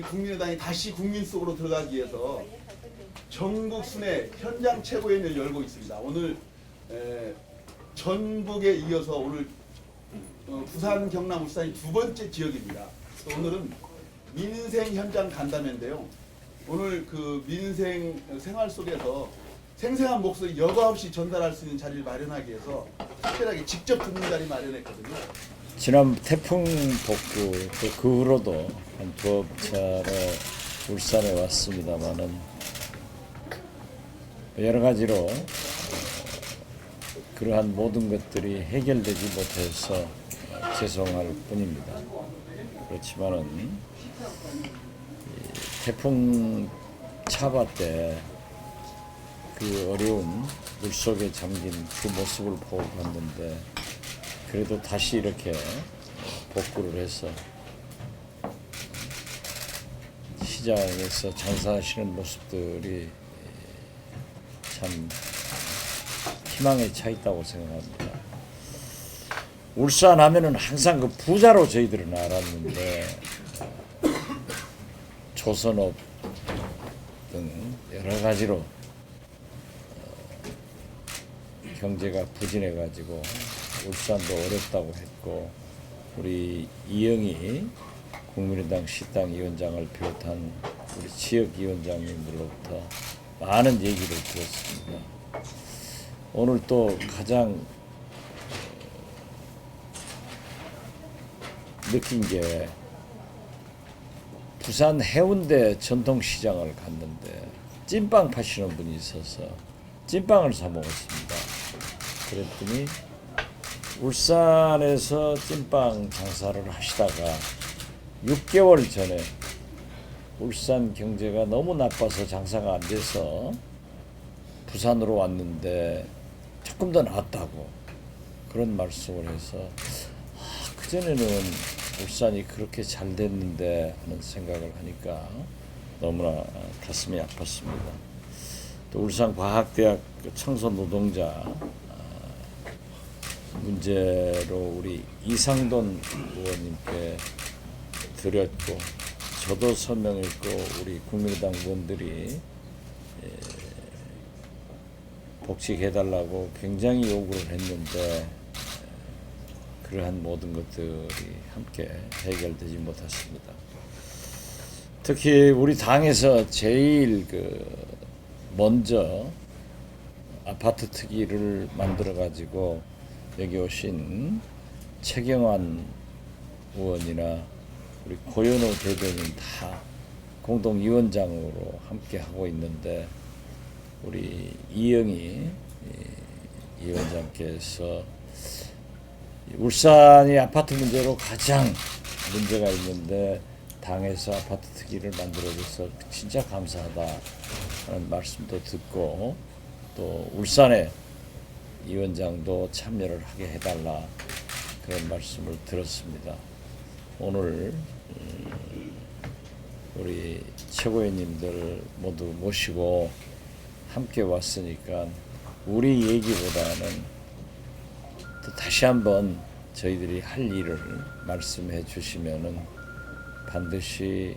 우리 국민의당이 다시 국민 속으로 들어가기 위해서 전국 순회 현장 최고위원회를 열고 있습니다. 오늘 전북에 이어서 오늘 부산, 경남, 울산이 두 번째 지역입니다. 오늘은 민생 현장 간담회인데요. 오늘 그 민생 생활 속에서 생생한 목소리 여과 없이 전달할 수 있는 자리를 마련하기 위해서 특별하게 직접 듣는 자리 마련했거든요. 지난 태풍 복구 또 그 후로도 한 두어 차례 울산에 왔습니다만은 여러 가지로 그러한 모든 것들이 해결되지 못해서 죄송할 뿐입니다. 그렇지만은 태풍 차바 때 그 어려운 물속에 잠긴 그 모습을 보고 봤는데 그래도 다시 이렇게 복구를 해서 시장에서 장사하시는 모습들이 참 희망에 차 있다고 생각합니다. 울산 하면은 항상 그 부자로 저희들은 알았는데 조선업 등 여러 가지로 경제가 부진해가지고 울산도 어렵다고 했고 우리 이영희 국민의당 시당위원장을 비롯한 우리 지역위원장님들로부터 많은 얘기를 들었습니다. 오늘 또 가장 느낀 게 부산 해운대 전통시장을 갔는데 찐빵 파시는 분이 있어서 찐빵을 사 먹었습니다. 그랬더니 울산에서 찐빵 장사를 하시다가 6개월 전에 울산 경제가 너무 나빠서 장사가 안 돼서 부산으로 왔는데 조금 더 나았다고 그런 말씀을 해서 그전에는 울산이 그렇게 잘 됐는데 하는 생각을 하니까 너무나 가슴이 아팠습니다. 또 울산과학대학 청소노동자 문제로 우리 이상돈 의원님께 드렸고 저도 설명했고 우리 국민의당 의원들이 복직해달라고 굉장히 요구를 했는데 그러한 모든 것들이 함께 해결되지 못했습니다. 특히 우리 당에서 제일 먼저 아파트 특위를 만들어 가지고 여기 오신 최경환 의원이나 우리 고현우 대변인 다 공동위원장으로 함께 하고 있는데 우리 이영희 위원장께서 울산이 아파트 문제로 가장 문제가 있는데 당에서 아파트 특위를 만들어줘서 진짜 감사하다 하는 말씀도 듣고 또 울산의 위원장도 참여를 하게 해달라 그런 말씀을 들었습니다. 오늘 우리 최고위원님들 모두 모시고 함께 왔으니까 우리 얘기보다는 또 다시 한번 저희들이 할 일을 말씀해 주시면은 반드시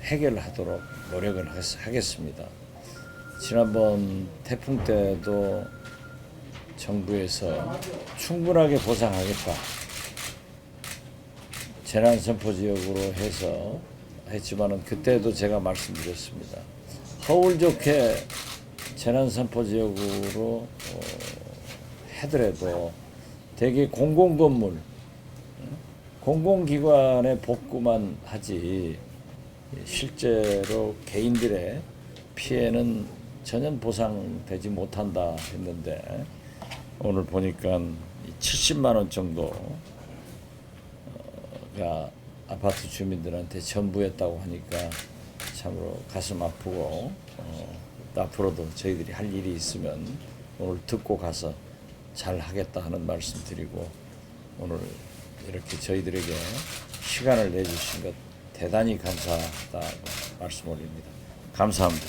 해결하도록 노력을 하겠습니다. 지난번 태풍 때도 정부에서 충분하게 보상하겠다. 재난선포지역으로 해서 했지만은 그때도 제가 말씀드렸습니다. 허울 좋게 재난선포지역으로 해더라도 대개 공공건물, 공공기관의 복구만 하지 실제로 개인들의 피해는 전혀 보상되지 못한다 했는데 오늘 보니까 70만 원 정도가 아파트 주민들한테 전부했다고 하니까 참으로 가슴 아프고 앞으로도 저희들이 할 일이 있으면 오늘 듣고 가서 잘 하겠다 하는 말씀 드리고 오늘 이렇게 저희들에게 시간을 내주신 것 대단히 감사하다고 말씀 올립니다. 감사합니다.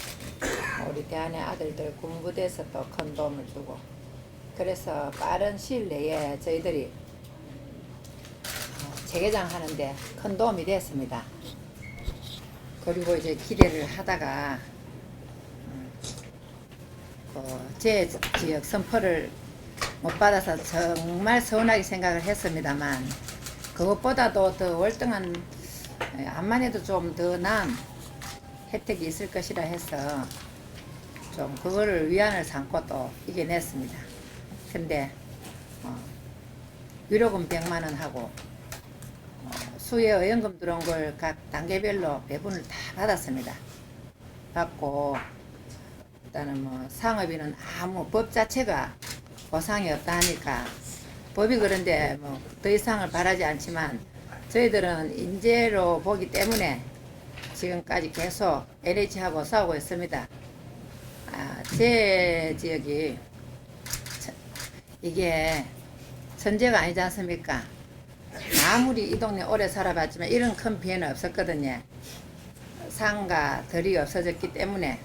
우리 대안의 아들들 군부대에서 또 큰 도움을 주고 그래서 빠른 시일 내에 저희들이 재개장하는데 큰 도움이 됐습니다. 그리고 이제 기대를 하다가 제 지역 선포를 못 받아서 정말 서운하게 생각을 했습니다만 그것보다도 더 월등한 암만 해도 좀 더 나은 혜택이 있을 것이라 해서 좀 그거를 위안을 삼고 또 이겨냈습니다. 근데 위로금 100만 원 하고 수혜 의원금 들어온 걸 각 단계별로 배분을 다 받았습니다. 받고 일단은 뭐 상업인은 아무 법 자체가 보상이 없다 하니까 법이 그런데 뭐 더 이상을 바라지 않지만 저희들은 인재로 보기 때문에 지금까지 계속 LH하고 싸우고 있습니다. 제 지역이 이게 천재가 아니지 않습니까? 아무리 이 동네 오래 살아봤지만 이런 큰 피해는 없었거든요. 산과 들이 없어졌기 때문에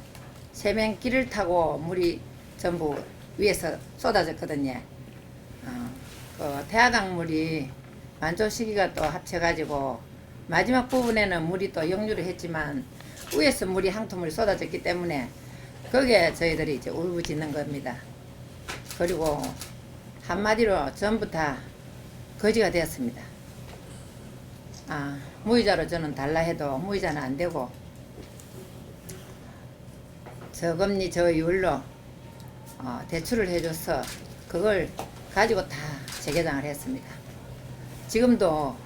세면길을 타고 물이 전부 위에서 쏟아졌거든요. 그 태화강 물이 만조 시기가 또 합쳐가지고 마지막 부분에는 물이 또 역류를 했지만 위에서 물이 항토물이 쏟아졌기 때문에 거기에 저희들이 이제 울부짖는 겁니다. 그리고 한마디로 전부 다 거지가 되었습니다. 무이자로 저는 달라 해도 무이자는 안 되고 저금리 저율로 대출을 해줘서 그걸 가지고 다 재개장을 했습니다. 지금도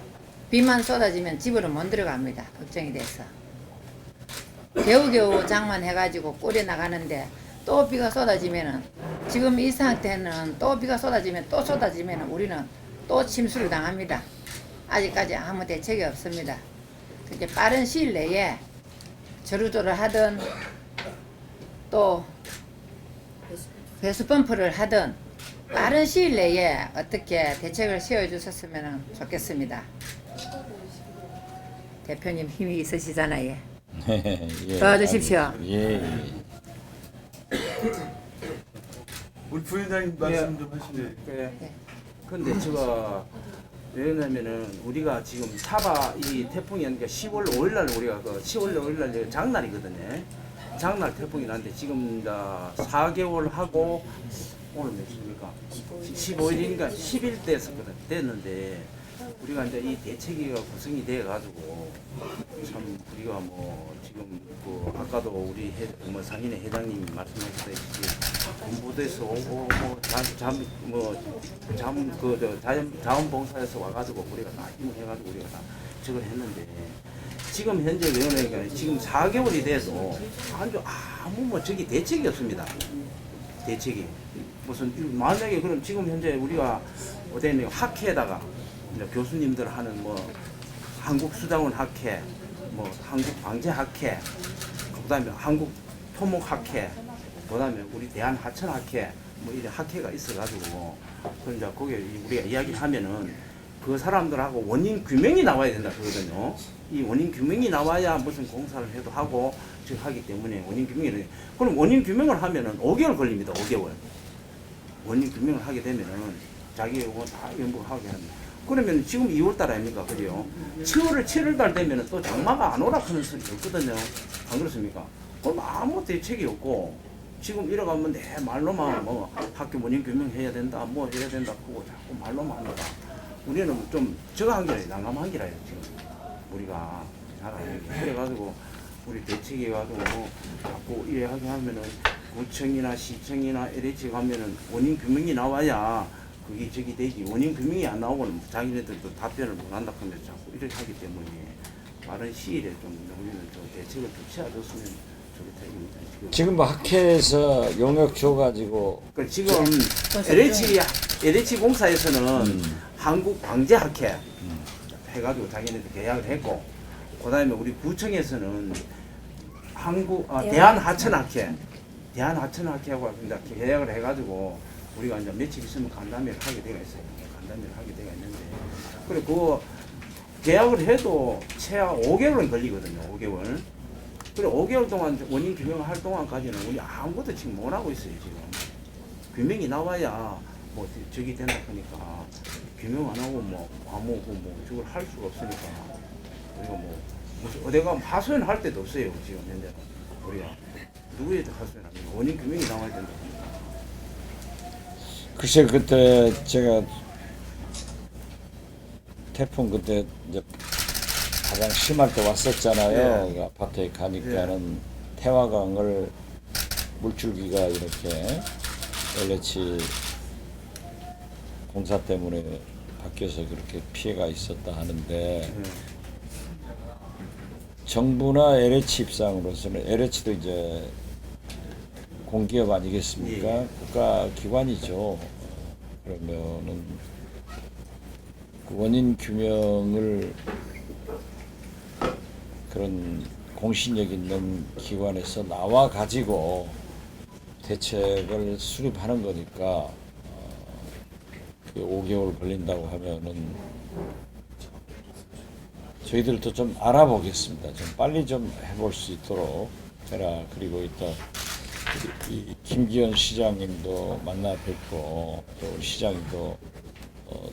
비만 쏟아지면 집으로 못 들어갑니다. 걱정이 돼서 겨우겨우 장만해가지고 꿀에 나가는데 또 비가 쏟아지면은 지금 이 상태는 또 비가 쏟아지면 우리는 또 침수를 당합니다. 아직까지 아무 대책이 없습니다. 그게 빠른 시일 내에 저루조를 하든 또 배수펌프를 하든 빠른 시일 내에 어떻게 대책을 세워주셨으면 좋겠습니다. 대표님 힘이 있으시잖아요. 예, 도와주십시오. 예. 우리 부위원장님 말씀 좀 하시네. 네. 근데 제가 왜냐면은 우리가 지금 사바 이 태풍이 그러니까 10월 5일 날 우리가 그 10월 5일 날 장날이거든요. 장날 태풍이 났는데 지금 4개월 하고 오늘 몇십니까? 15일인가 10일 됐는데 우리가 이제 이 대책위가 구성이 돼 가지고 참 우리가 뭐 지금 그 아까도 우리 뭐 상인회 회장님이 말씀하셨다시피 군부대에서 오고 자원봉사에서 와가지고 우리가 다 힘을 해가지고 우리가 다 저걸 했는데 지금 현재 위원회가 지금 4개월이 돼도 아무 뭐 저기 대책이 없습니다. 대책이 무슨 만약에 그럼 지금 현재 우리가 어디에 학회에다가 교수님들 하는 뭐 한국수자원 학회, 뭐 한국방재학회, 그다음에 한국토목학회, 그다음에 우리 대한하천학회, 뭐 이런 학회가 있어가지고 그 이제 거기에 우리가 이야기를 하면은 그 사람들하고 원인 규명이 나와야 된다 그러거든요. 이 원인 규명이 나와야 무슨 공사를 해도 하고 즉 하기 때문에 원인 규명이 그럼 원인 규명을 하면은 5개월 걸립니다. 5개월. 원인 규명을 하게 되면은 자기 이거 다 연구하게 합니다. 그러면 지금 2월달 아닙니까? 그죠? 7월 되면은 또 장마가 안 오라 하는 소리 없거든요. 안 그렇습니까? 그럼 아무 대책이 없고 지금 이러가면 내 말로만 뭐 학교 원인 규명해야 된다, 뭐 해야 된다 하고 자꾸 말로만 합니다. 우리는 좀 저거 한 게라 난감한 게라요 지금 우리가 잘하는 게 그래가지고 우리 대책해가지고 뭐 자꾸 이래하게 하면은 구청이나 시청이나 LH 가면은 원인 규명이 나와야 그게 저기 되지 원인 규명이 안 나오고는 자기네들도 답변을 못 한다 하면 자꾸 이렇게 하기 때문에 빠른 시일에 좀 우리는 좀 대책을 좀 취해줬으면 좋겠다. 지금 뭐 학회에서 용역 줘가지고 지금 LH 공사에서는 한국방재학회 해가지고 자기네들 계약을 했고, 그다음에 우리 구청에서는 대한하천학회하고 이제 계약을 해가지고 우리가 이제 며칠 있으면 간담회를 하게 되어 있어요. 간담회를 하게 되어 있는데, 그리고 그 계약을 해도 최하 5개월은 걸리거든요. 5개월. 그리고 5개월 동안 원인 규명을 할 동안까지는 우리 아무것도 지금 못 하고 있어요. 지금 규명이 나와야 뭐 저기 된다 하니까 규명 안 하고 뭐 아무 뭐 저걸 할 수가 없으니까 우리가 뭐 무슨 어디가 하소연 할 데도 없어요 지금 현재 우리가 누구에도 하소연합니까? 원인 규명이 나와야 된다. 글쎄 그때 제가 태풍 그때 이제 가장 심할 때 왔었잖아요. 그 아파트에 가니까는 태화강을 물줄기가 이렇게 LH 공사 때문에 바뀌어서 그렇게 피해가 있었다 하는데 정부나 LH 입장으로서는 LH도 이제 공기업 아니겠습니까? 국가기관이죠. 그러면은 그 원인 규명을 그런 공신력 있는 기관에서 나와 가지고 대책을 수립하는 거니까 5개월 걸린다고 하면은 저희들도 좀 알아보겠습니다. 좀 빨리 좀 해볼 수 있도록 해라. 그리고 또 이 김기현 시장님도 만나 뵙고 또 우리 시장님도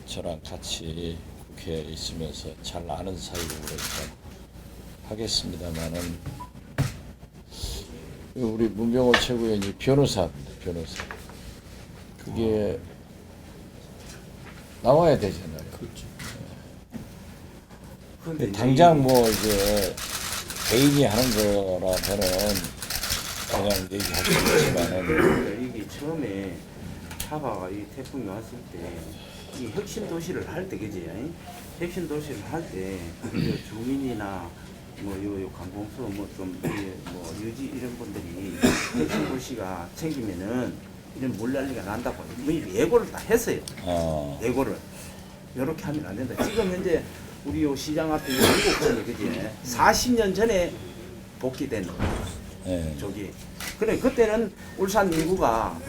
저랑 같이 국회에 있으면서 잘 아는 사이고 그러니까 하겠습니다만은 우리 문병호 최고위원이 변호사입니다. 변호사. 그게 나와야 되잖아요. 그렇죠. 당장 뭐 이제 개인이 하는 거라면은 그냥 얘기할 수 있지만은 이게 처음에 차바가 이 태풍이 왔을 때 이 혁신 도시를 할 때 그지? 혁신 도시를 할 때 주민이나 요 관공서 뭐 유지 이런 분들이 혁신 도시가 생기면은 이런 물난리가 난다고 예고를 다 했어요. 예고를 이렇게 하면 안 된다. 지금 현재 우리 요 시장 앞에 미국전이 그지? 40년 전에 복귀된 저기. 그래 그때는 울산 인구가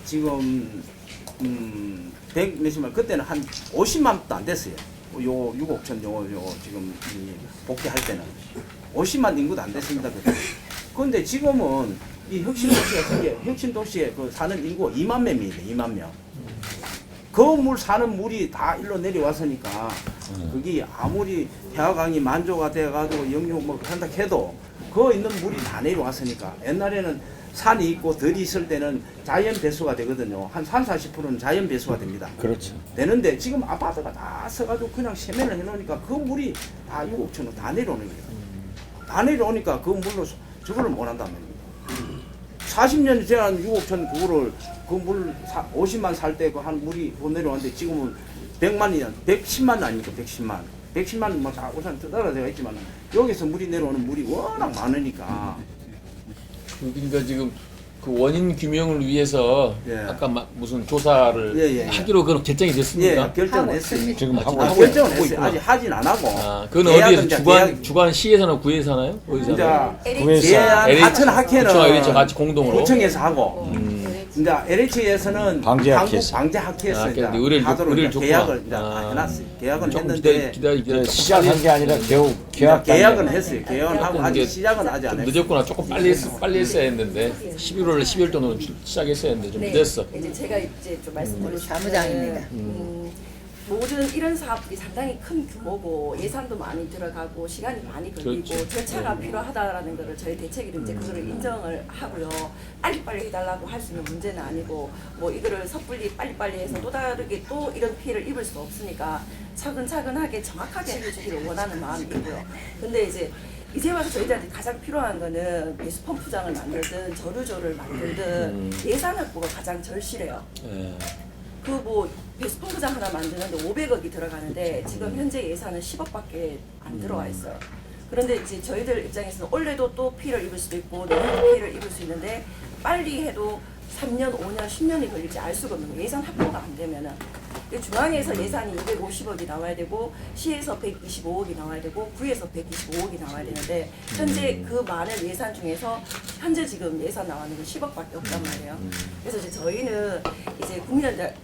지금 100 몇십만 그때는 한 50만도 안 됐어요. 요 6억 요 지금 복귀할 때는 50만 인구도 안 됐습니다. 그때. 그런데 지금은 이 혁신 도시에 그 사는 인구가 2만 명입니다. 2만 명. 그 물 사는 물이 다 일로 내려왔으니까 그게 아무리 태화강이 만조가 돼가지고 영유 뭐 한다 해도 그 있는 물이 다 내려왔으니까 옛날에는 산이 있고 들이 있을 때는 자연 배수가 되거든요. 한 30~40%는 자연 배수가 됩니다. 그렇죠. 되는데 지금 아파트가 다 써가지고 그냥 세면을 해놓으니까 그 물이 다 6억 천원 다 내려오는 거예요. 다 내려오니까 그 물로 저거를 못한단 말이에요. 40년 지난 6억 천 그거를 그 물 50만 살 때 그 한 물이 못 내려왔는데 지금은 100만이 110만 아닙니까? 110만 뭐 다 우선 떠들어져 있지만 여기서 물이 내려오는 물이 워낙 많으니까 그러니까 지금 그 원인 규명을 위해서 아까 무슨 조사를 하기로 그런 결정이 됐습니까? 결정을 했습니다. 지금 하고 결정을 했어요. 아직 하진 안 하고. 그건 어디에서 주관 시에서나 구에서나요? 어디서? 제한 하천 학회는 구청 같이 공동으로 구청에서 하고. 이제 LH에서는 방제학회에서 의뢰를 계약을 이제 해놨어요. 계약은 했는데 시작한 게 아니라 계약은 했어요. 계약은 하고 아직 시작은 아직 안 했어요. 늦었구나. 조금 빨리 했어야 했는데 12월 정도는 시작했어야 했는데 좀 늦었어. 이제 제가 이제 좀 말씀드리고 싶은 사무장입니다. 모든 이런 사업들이 상당히 큰 규모고 예산도 많이 들어가고 시간이 많이 걸리고 그렇죠. 절차가 필요하다라는 거를 저희 대책위도 이제 그거를 인정을 하고요. 빨리빨리 해달라고 할 수 있는 문제는 아니고 뭐 이거를 섣불리 빨리빨리 해서 또 다르게 또 이런 피해를 입을 수 없으니까 차근차근하게 정확하게 해주기를 원하는 마음이고요. 근데 이제 와서 저희들한테 가장 필요한 거는 배수 펌프장을 만들든 저류조를 만들든 예산 확보가 가장 절실해요. 그 뭐 배수 펌프장 하나 만드는데 500억이 들어가는데 지금 현재 예산은 10억밖에 안 들어와 있어요. 그런데 이제 저희들 입장에서는 올해도 또 피해를 입을 수도 있고 내년도 피해를 입을 수 있는데 빨리 해도 3년, 5년, 10년이 걸릴지 알 수가 없는 거예요. 예산 확보가 안 되면은. 중앙에서 예산이 250억이 나와야 되고 시에서 125억이 나와야 되고 구에서 125억이 나와야 되는데 현재 그 많은 예산 중에서 현재 지금 예산 나오는 건 10억밖에 없단 말이에요. 그래서 이제 저희는 이제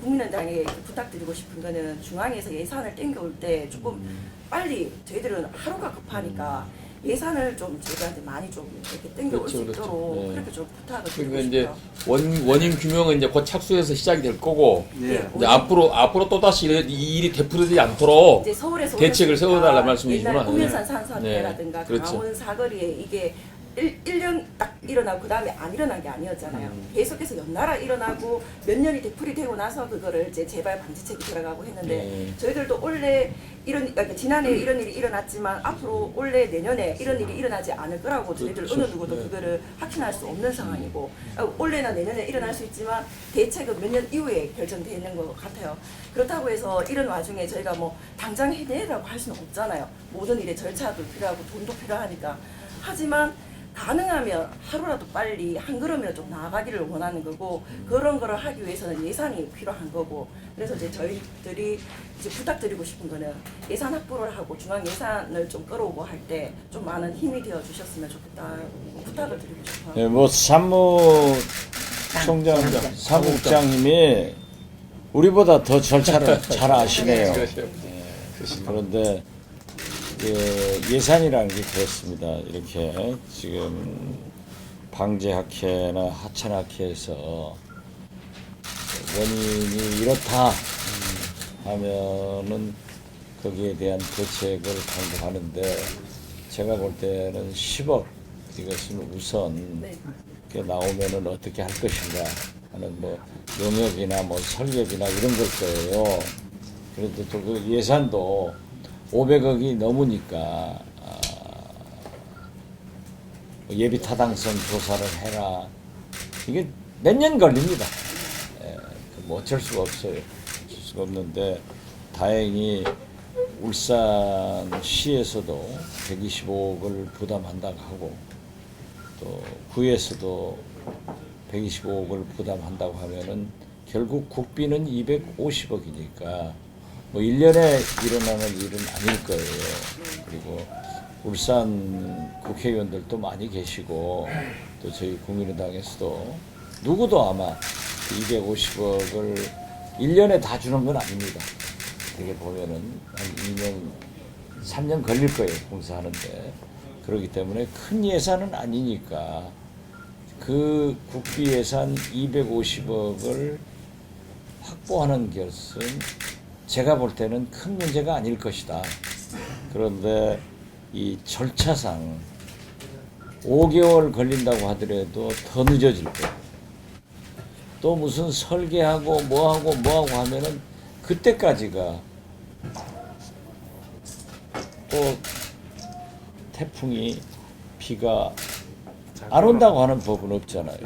국민의당에 부탁드리고 싶은 거는 중앙에서 예산을 땡겨올 때 조금 빨리 저희들은 하루가 급하니까 예산을 좀 저희한테 많이 좀 이렇게 땡겨올 그렇죠, 수 그렇죠. 있도록 네. 그렇게 좀 부탁을 드리고 그러니까 이제 싶어요. 원인 규명은 이제 곧 착수해서 시작이 될 거고 네. 이제 앞으로 또 다시 이 일이 되풀이되지 않도록 이제 서울에서 대책을 오셨으니까 세워달라는 말씀이시구나. 옛날 구면산 네. 산사태라든가 네, 그렇죠. 강원 사거리에 이게 1년 딱 일어나고 그 다음에 안 일어난 게 아니었잖아요. 계속해서 연달아 일어나고 몇 년이 되풀이 되고 나서 그거를 이제 재발 방지책이 들어가고 했는데 네. 저희들도 올해 그러니까 지난해 이런 일이 일어났지만 앞으로 올해 내년에 이런 일이 일어나지 않을 거라고 저희들 그렇죠. 어느 누구도 네. 그거를 확신할 수 없는 상황이고 올해나 내년에 일어날 수 있지만 대책은 몇 년 이후에 결정되는 것 같아요. 그렇다고 해서 이런 와중에 저희가 뭐 당장 해내라고 할 수는 없잖아요. 모든 일에 절차도 필요하고 돈도 필요하니까. 하지만 가능하면 하루라도 빨리 한 걸음이라도 좀 나아가기를 원하는 거고 그런 거를 하기 위해서는 예산이 필요한 거고 그래서 이제 저희들이 이제 부탁드리고 싶은 거는 예산 확보를 하고 중앙 예산을 좀 끌어오고 할 때 좀 많은 힘이 되어 주셨으면 좋겠다 부탁을 드리고 싶어요. 네, 뭐 사무국장님이 우리보다 더 절차를 잘 아시네요. 그런데 예산이라는 게 그렇습니다. 이렇게 지금 방제학회나 하천학회에서 원인이 이렇다 하면은 거기에 대한 대책을 강구하는데 제가 볼 때는 10억 이것은 우선 네. 이렇게 나오면은 어떻게 할 것인가 하는 뭐 용역이나 뭐 설계비나 이런 걸 거예요. 그런데 또 그 예산도 500억이 넘으니까 예비 타당성 조사를 해라. 이게 몇 년 걸립니다. 뭐 어쩔 수가 없어요. 어쩔 수가 없는데 다행히 울산시에서도 125억을 부담한다고 하고 또 구에서도 125억을 부담한다고 하면은 결국 국비는 250억이니까 뭐 1년에 일어나는 일은 아닐 거예요. 그리고 울산 국회의원들도 많이 계시고 또 저희 국민의당에서도 누구도 아마 250억을 1년에 다 주는 건 아닙니다. 되게 보면은 한 2년, 3년 걸릴 거예요, 공사하는데. 그렇기 때문에 큰 예산은 아니니까 그 국비 예산 250억을 확보하는 것은 제가 볼 때는 큰 문제가 아닐 것이다. 그런데 이 절차상 5개월 걸린다고 하더라도 더 늦어질 거예요. 또 무슨 설계하고 뭐하고 하면은 그때까지가 또 태풍이 비가 안 온다고 하는 법은 없잖아요.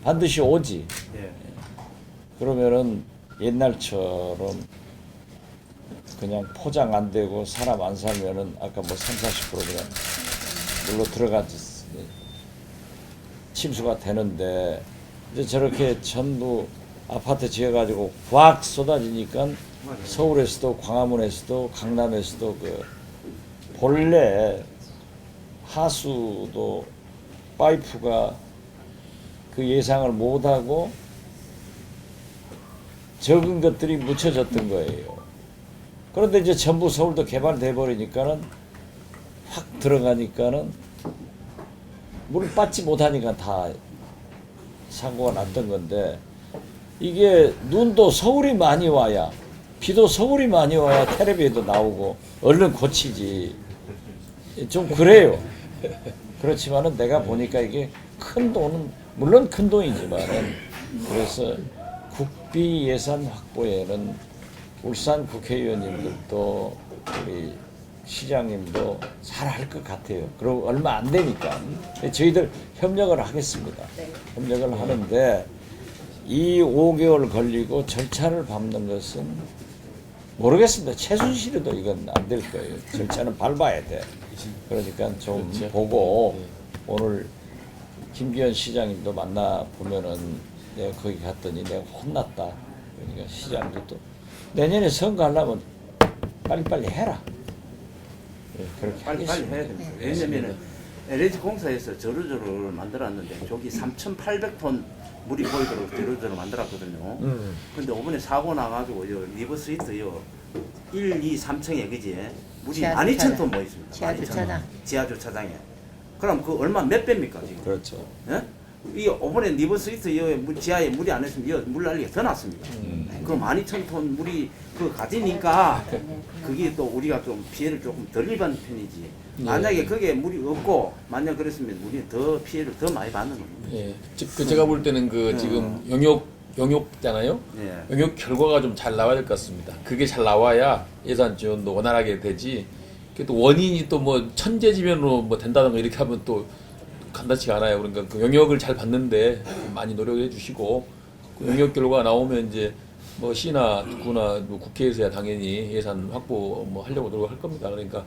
반드시 오지. 예. 그러면은 옛날처럼 그냥 포장 안 되고 사람 안 살면은 아까 뭐 30-40% 그냥 물로 들어가지 침수가 되는데 이제 저렇게 전부 아파트 지어가지고 확 쏟아지니까 서울에서도 광화문에서도 강남에서도 그 본래 하수도 파이프가 그 예상을 못하고 적은 것들이 묻혀졌던 거예요. 그런데 이제 전부 서울도 개발돼 버리니까는 확 들어가니까는 물을 빠지 못하니까 다 사고가 났던 건데 이게 눈도 서울이 많이 와야 비도 서울이 많이 와야 텔레비에도 나오고 얼른 고치지. 좀 그래요. 그렇지만은 내가 보니까 이게 큰 돈은 물론 큰 돈이지만은 그래서 국비 예산 확보에는 울산 국회의원님들도 우리 시장님도 잘할 것 같아요. 그리고 얼마 안 되니까 저희들 협력을 하겠습니다. 협력을 하는데 이 5개월 걸리고 절차를 밟는 것은 모르겠습니다. 최순실에도 이건 안 될 거예요. 절차는 밟아야 돼. 그러니까 좀 그렇죠. 보고 오늘 김기현 시장님도 만나 보면은 내가 거기 갔더니 내가 혼났다. 그러니까 시장도 또 내년에 선거하려면 빨리빨리 해라. 네, 그렇게 빨리 하겠습니다. 해야 됩니다. 왜냐면은 LG 공사에서 저루저루를 만들었는데 저기 3,800톤 물이 보이도록 저루저루 만들었거든요. 근데 이번에 사고 나가지고 요 리버스히트 요 1, 2, 3층에 그지? 물이 지하 12,000톤 주차장. 모 있습니다. 지하 12,000톤. 주차장. 지하 주차장에. 그럼 그 얼마 몇 배입니까 지금? 그렇죠. 예? 이 오븐에 리버 스위트 지하에 물이 안 했으면 물 난리가 더 났습니다. 그 12,000톤 물이 그 가지니까 그게 또 우리가 좀 피해를 조금 덜 입은 편이지. 만약에 거기에 물이 없고 만약 그랬으면 우리는 더 피해를 더 많이 받는 겁니다. 예. 그 제가 볼 때는 그 지금 영역잖아요. 예. 영역 결과가 좀 잘 나와야 될 것 같습니다. 그게 잘 나와야 예산 지원도 원활하게 되지. 그게 또 원인이 또 뭐 천재지변으로 뭐 된다든가 이렇게 하면 또 간단치가 않아요. 그러니까 그 영역을 잘 받는데 많이 노력해 주시고 그 영역 결과가 나오면 이제 뭐 시나 구나 뭐 국회에서야 당연히 예산 확보 뭐 하려고 노력할 겁니다. 그러니까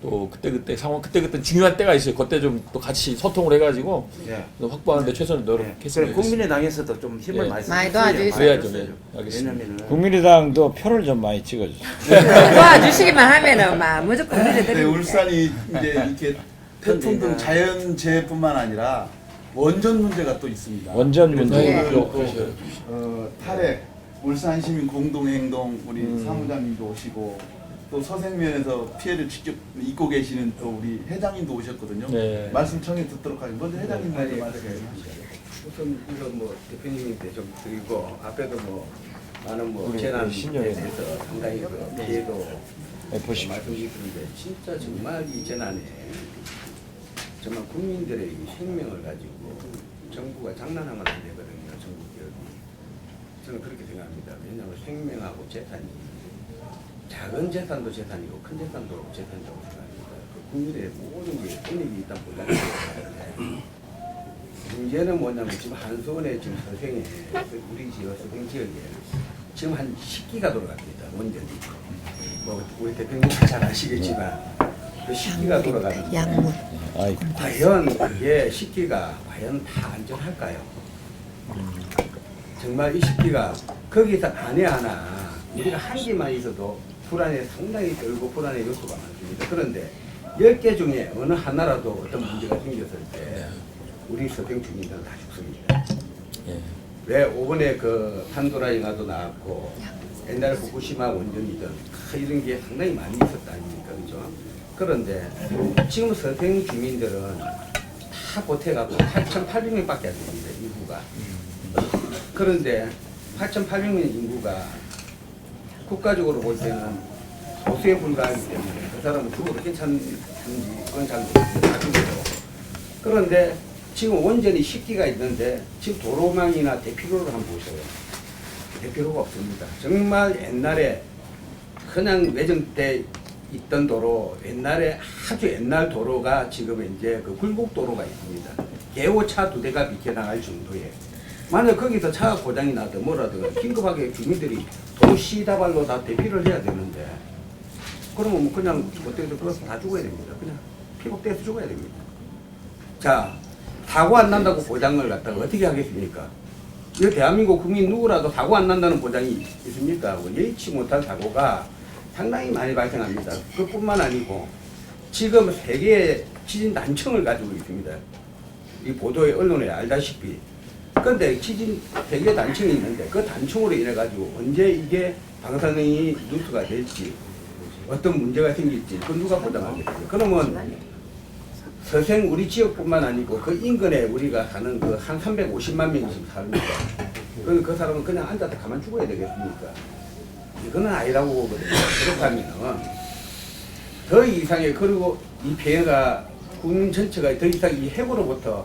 또 그때 상황 그때 중요한 때가 있어요. 그때 좀 또 같이 소통을 해가지고 예. 확보하는데 최선을 그래 노력했으면 좋겠습니다. 국민의당에서도 좀 힘을 예. 많이 많이 써주세요. 도와주세요. 그래야죠. 예. 알겠습니다. 왜냐면은 국민의당도 표를 좀 많이 찍어주세요. 도와주시기만 하면은 막 무조건 네, 밀어드립니다. 울산이 이제 이렇게 태풍 등 자연재해뿐만 아니라 원전 문제가 또 있습니다. 원전 문제. 예. 또, 그렇죠. 탈핵 울산 시민 공동행동 우리 사무장님도 오시고 또 서생면에서 피해를 직접 입고 계시는 또 우리 회장님도 오셨거든요. 네. 말씀 청해 듣도록 하겠습니다. 먼저 회장님 먼저 아니, 말씀해 우선 이거 뭐 대표님한테 좀 드리고 앞에도 뭐 많은 뭐 우리 재난에 신년에 대해서 상당히 그 피해도 네, 보십시오. 말씀드리는데 진짜 정말 이 재난에 정말 국민들의 이 생명을 가지고 정부가 장난하면 안 되거든요. 정부 기업이. 저는 그렇게 생각합니다. 왜냐하면 생명하고 재산이 작은 재산도 재산이고 큰 재산도 재산이라고 생각합니다. 그 국민의 모든 게 권익이 일단 보장되어야 문제는 뭐냐면 지금 한수원에 지금 서생에 우리 지역 서생 지역에 지금 한 10기가 돌아갑니다. 원전이. 뭐 우리 대표님 잘 아시겠지만 그 10기가 돌아가는데 양문. 아이, 과연 그게 10기가 과연 다 안전할까요? 정말 이 10기가 거기서 안에 하나 우리가 한 개만 있어도 불안에 상당히 떨고 불안의 요소가 많습니다. 그런데 10개 중에 어느 하나라도 어떤 문제가 생겼을 때 우리 서생 주민들은 다 죽습니다. 예. 왜 5번에 그 판도라 영화도 나왔고 옛날 후쿠시마 원전이든 이런 게 상당히 많이 있었다 아닙니까? 그죠? 그런데 지금 서생 주민들은 다 보태갖고 8,800명밖에 안 됩니다. 인구가. 그런데 8,800명 인구가 국가적으로 볼 때는 소수에 불과하기 때문에 그 사람은 죽어도 괜찮은지 그건 잘 모르겠어요. 나중에도. 그런데 지금 원전이 10기가 있는데 지금 도로망이나 대피로를 한번 보세요. 대피로가 없습니다. 정말 옛날에 그냥 외정 때 있던 도로, 옛날에 아주 옛날 도로가 지금 이제 그 굴곡도로가 있습니다. 개호차 2대가 비켜나갈 정도에. 만약 거기서 차가 고장이 나든 뭐라든 긴급하게 주민들이 도시다발로 다 대피를 해야 되는데 그러면 뭐 그냥 어떻게든 그래서 다 죽어야 됩니다. 그냥 피복돼서 죽어야 됩니다. 자, 사고 안 난다고 보장을 갖다가 어떻게 하겠습니까? 이 대한민국 국민 누구라도 사고 안 난다는 보장이 있습니까? 예의치 못한 사고가 상당히 많이 발생합니다. 그뿐만 아니고 지금 세계의 지진 단청을 가지고 있습니다. 이 보도에 언론에 알다시피. 그런데 지진 세계 단청이 있는데 그 단청으로 인해 가지고 언제 이게 방사능이 누수가 될지 어떤 문제가 생길지 그 누가 보장하겠어요? 그러면 서생 우리 지역뿐만 아니고 그 인근에 우리가 사는 그 한 350만 명이 지금 삽니다. 그 사람은 그냥 앉아서 가만 죽어야 되겠습니까? 이거는 아니라고 보거든요. 그렇다면 더 이상의 그리고 이 피해가 국민 전체가 더 이상 이 해고로부터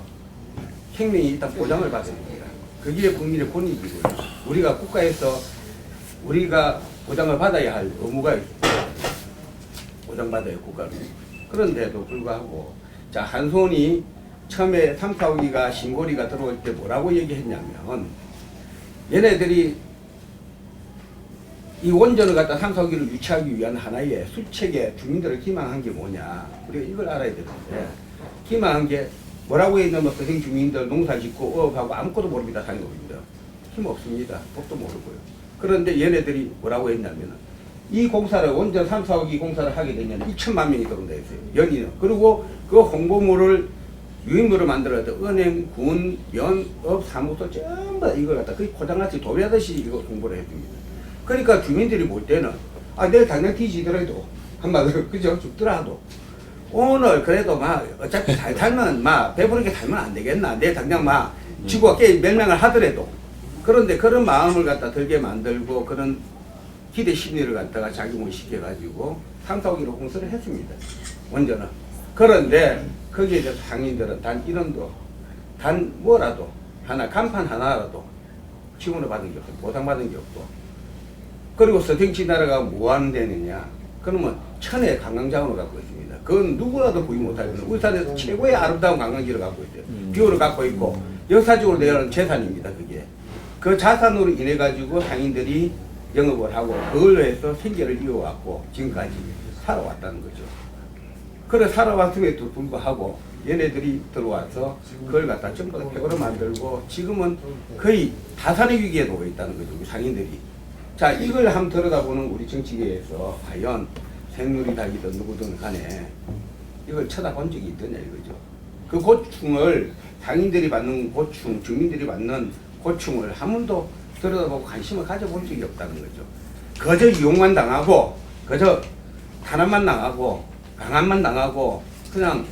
생명이 일단 보장을 받아야 됩니다. 그게 국민의 권익이고요. 우리가 국가에서 우리가 보장을 받아야 할 의무가 있습니다. 보장받아야 국가는. 그런데도 불구하고 자 한손이 처음에 3, 4호기가 신고리가 들어올 때 뭐라고 얘기했냐면 얘네들이 이 원전을 갖다 3, 4호기를 유치하기 위한 하나의 수책에 주민들을 기망한 게 뭐냐 우리가 이걸 알아야 되는데 기망한 게 뭐라고 했냐면 서생 주민들 농사 짓고 어업하고 아무것도 모릅니다. 상업입니다. 힘 없습니다. 법도 모르고요. 그런데 얘네들이 뭐라고 했냐면 이 공사를 원전 3, 4호기 공사를 하게 되면 2천만 명이 들어온다 했어요. 연인은. 그리고 그 홍보물을 유인물을 만들어서 은행, 군, 연, 업, 사무소 전부 다 이걸 갖다 거의 포장같이 도배하듯이 이거 홍보를 해줍니다. 그러니까 주민들이 볼 때는 내일 당장 뒤지더라도 한마디로 그죠? 죽더라도 오늘 그래도 막 어차피 잘 살면 막 배부르게 살면 안 되겠나? 내일 당장 막 지구가 멸망을 하더라도 그런데 그런 마음을 갖다 들게 만들고 그런 기대 심리를 갖다가 작용을 시켜가지고 상사오기로 공수를 했습니다. 먼저는. 그런데 거기에 대해서 상인들은 단 1원도 단 뭐라도 하나 간판 하나라도 지원을 받은 게 없고 보상받은 게 없고 그리고 서탱지 나라가 뭐 하는 데느냐 그러면 천혜 관광자원을 갖고 있습니다. 그건 누구라도 부인 못하거든요. 울산에서 최고의 아름다운 관광지를 갖고 있어요. 뷰를 갖고 있고 역사적으로 내려오는 재산입니다. 그게 그 자산으로 인해 가지고 상인들이 영업을 하고 그걸로 해서 생계를 이어왔고 지금까지 살아왔다는 거죠. 그래 살아왔음에도 불구하고 얘네들이 들어와서 그걸 갖다 전부 다 폐허로 만들고 지금은 거의 다산의 위기에 놓여 있다는 거죠. 우리 상인들이. 자 이걸 한번 들여다보는 우리 정치계에서 과연 새누리당이든 누구든 간에 이걸 쳐다본 적이 있더냐 이거죠. 그 고충을 상인들이 받는 고충, 주민들이 받는 고충을 한 번도 들여다보고 관심을 가져본 적이 없다는 거죠. 그저 이용만 당하고 그저 탄압만 당하고 강압만 당하고 그냥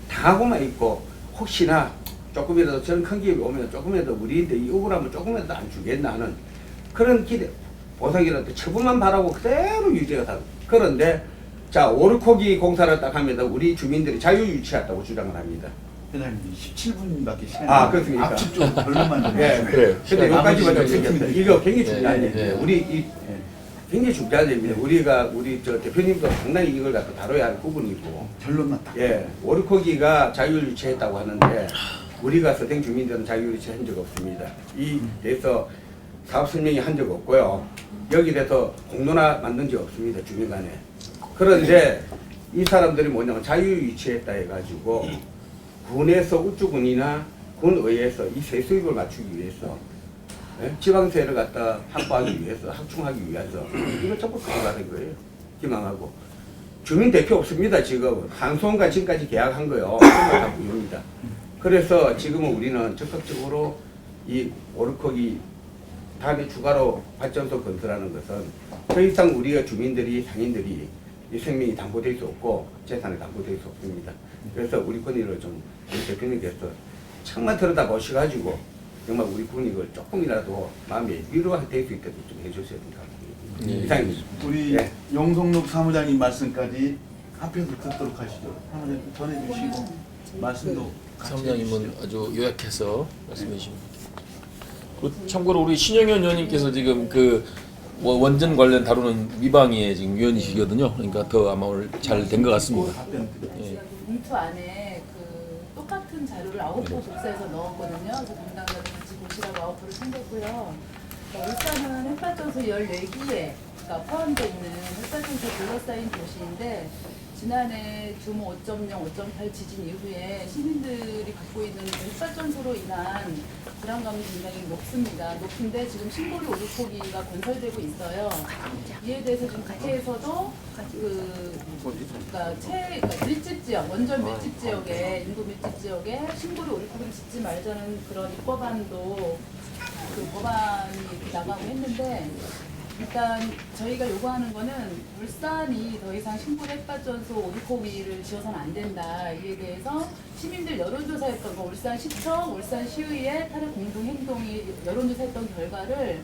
당하고만 있고 혹시나 조금이라도 저런 큰 기업이 오면 조금이라도 우리인데 이 억울하면 조금이라도 안 주겠나 하는 그런 기대 보상이라도 처분만 바라고 그대로 유지가 다 그런데 자 오르코기 공사를 딱 하면 우리 주민들이 자유유치했다고 주장을 합니다. 회장님 17분밖에 시간이 그렇습니까? 앞집 좀 별로만 네. 그래요. 근데 여기까지만 좀 나머지 생겼어요. 이거 굉장히 중요한 예, 얘기예요. 예. 우리 굉장히 중요한 얘기입니다. 우리 저 대표님도 상당히 이걸 갖다 다뤄야 할 부분이고. 결론만 딱. 예, 오르코기가 자율유치했다고 하는데 우리가 서생 주민들은 자율유치 한 적 없습니다. 이 대해서 사업 설명이 한 적 없고요. 여기 대해서 공론화 만든 적 없습니다. 주민 간에. 그런데 이 사람들이 뭐냐면 자율유치했다 해가지고 군에서 우주군이나 군의회에서 이 세수입을 맞추기 위해서 지방세를 갖다 확보하기 위해서 확충하기 위해서 이걸 전부 가져가는 거예요. 희망하고 주민 대표 없습니다. 지금 한수원과 지금까지 계약한 거요. 다 무효입니다. 그래서 지금은 우리는 적극적으로 이 오르코기 다음에 추가로 발전소 건설하는 것은 더 이상 우리가 주민들이 상인들이 이 생명이 담보될 수 없고 재산이 담보될 수 없습니다. 그래서 우리 권익을 좀 우리 대표님께서 참만 들여다 보셔가지고 정말 우리 군익을 조금이라도 마음에 위로가 될 수 있도록 좀 해주셔야 됩니다. 이상입니다. 우리 네. 용성록 사무장님 말씀까지 합해서 듣도록 하시죠. 사무장님 전해주시고 말씀도 같이 사무장님은 해주시죠. 아주 요약해서 말씀해 주십니다. 참고로 우리 신영현 의원님께서 지금 그 원전 관련 다루는 미방위에 지금 위원이시거든요. 그러니까 더 아마 오늘 잘 된 것 같습니다. 답변 드릴게요. 예. 봉투 안에 그 똑같은 자료를 9부 복사해서 넣었거든요. 그래서 담당자분 같이 보시라고 9부를 챙겼고요. 울산은 햇발전소 14기가 포함되어 있는 햇발전소 둘러싸인 도시인데 지난해 규모 5.0, 5.8 지진 이후에 시민들이 갖고 있는 햇발전소로 인한 불안감이 굉장히 높습니다. 높은데 지금 신고리 오르코기가 건설되고 있어요. 이에 대해서 지금 국회에서도 그러니까 밀집 지역, 원전 밀집 지역에 인구 밀집 지역에 신고리 오르코기를 짓지 말자는 그런 입법안도 그 법안이 나가고 했는데. 일단 저희가 요구하는 거는 울산이 더 이상 신고리 햇발전소 오르코기를 지어서는 안 된다. 이에 대해서 시민들 여론조사했던 거 울산시청, 울산시의회 탄핵 공동행동이 여론조사했던 결과를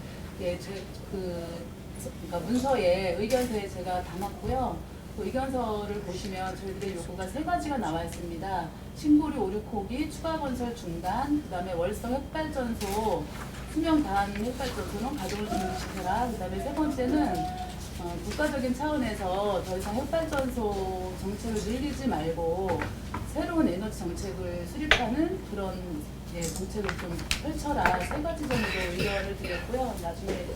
그러니까 문서에 의견서에 제가 담았고요. 그 의견서를 보시면 저희들의 요구가 3가지가 나와 있습니다. 신고리 오르코기 추가 건설 중단, 그 다음에 월성 햇발전소 수명 다한 햇발전소는 가동을 중지시켜라. 그 다음에 3번째는 국가적인 차원에서 더 이상 햇발전소 정책을 늘리지 말고 새로운 에너지 정책을 수립하는 그런 정책을 좀 펼쳐라. 3가지 정도 의견을 드렸고요. 나중에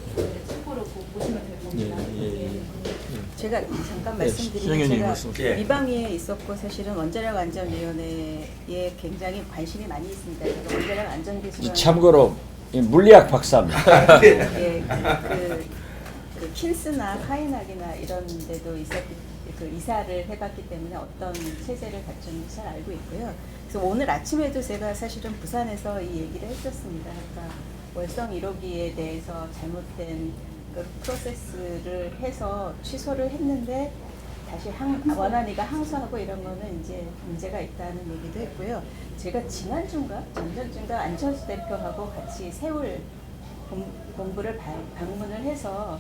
참고로 보시면 될 겁니다. 제가 잠깐 네, 말씀드리면 신영현님 제가 말씀. 예. 미방위에 있었고 사실은 원자력 안전위원회에 굉장히 관심이 많이 있습니다. 제가 원자력 안전기술원 참고로 이 물리학 박사입니다. 예, 그 킨스나 카이낙이나 이런 데도 그 이사를 해봤기 때문에 어떤 체제를 갖췄는지 잘 알고 있고요. 그래서 오늘 아침에도 제가 사실은 부산에서 이 얘기를 했었습니다. 그러니까 월성 1호기에 대해서 잘못된 그 프로세스를 해서 취소를 했는데 다시 원안위가 항소하고 이런 거는 이제 문제가 있다는 얘기도 했고요. 제가 지난주인가 전전주인가 안철수 대표하고 같이 세울 본부를 방문을 해서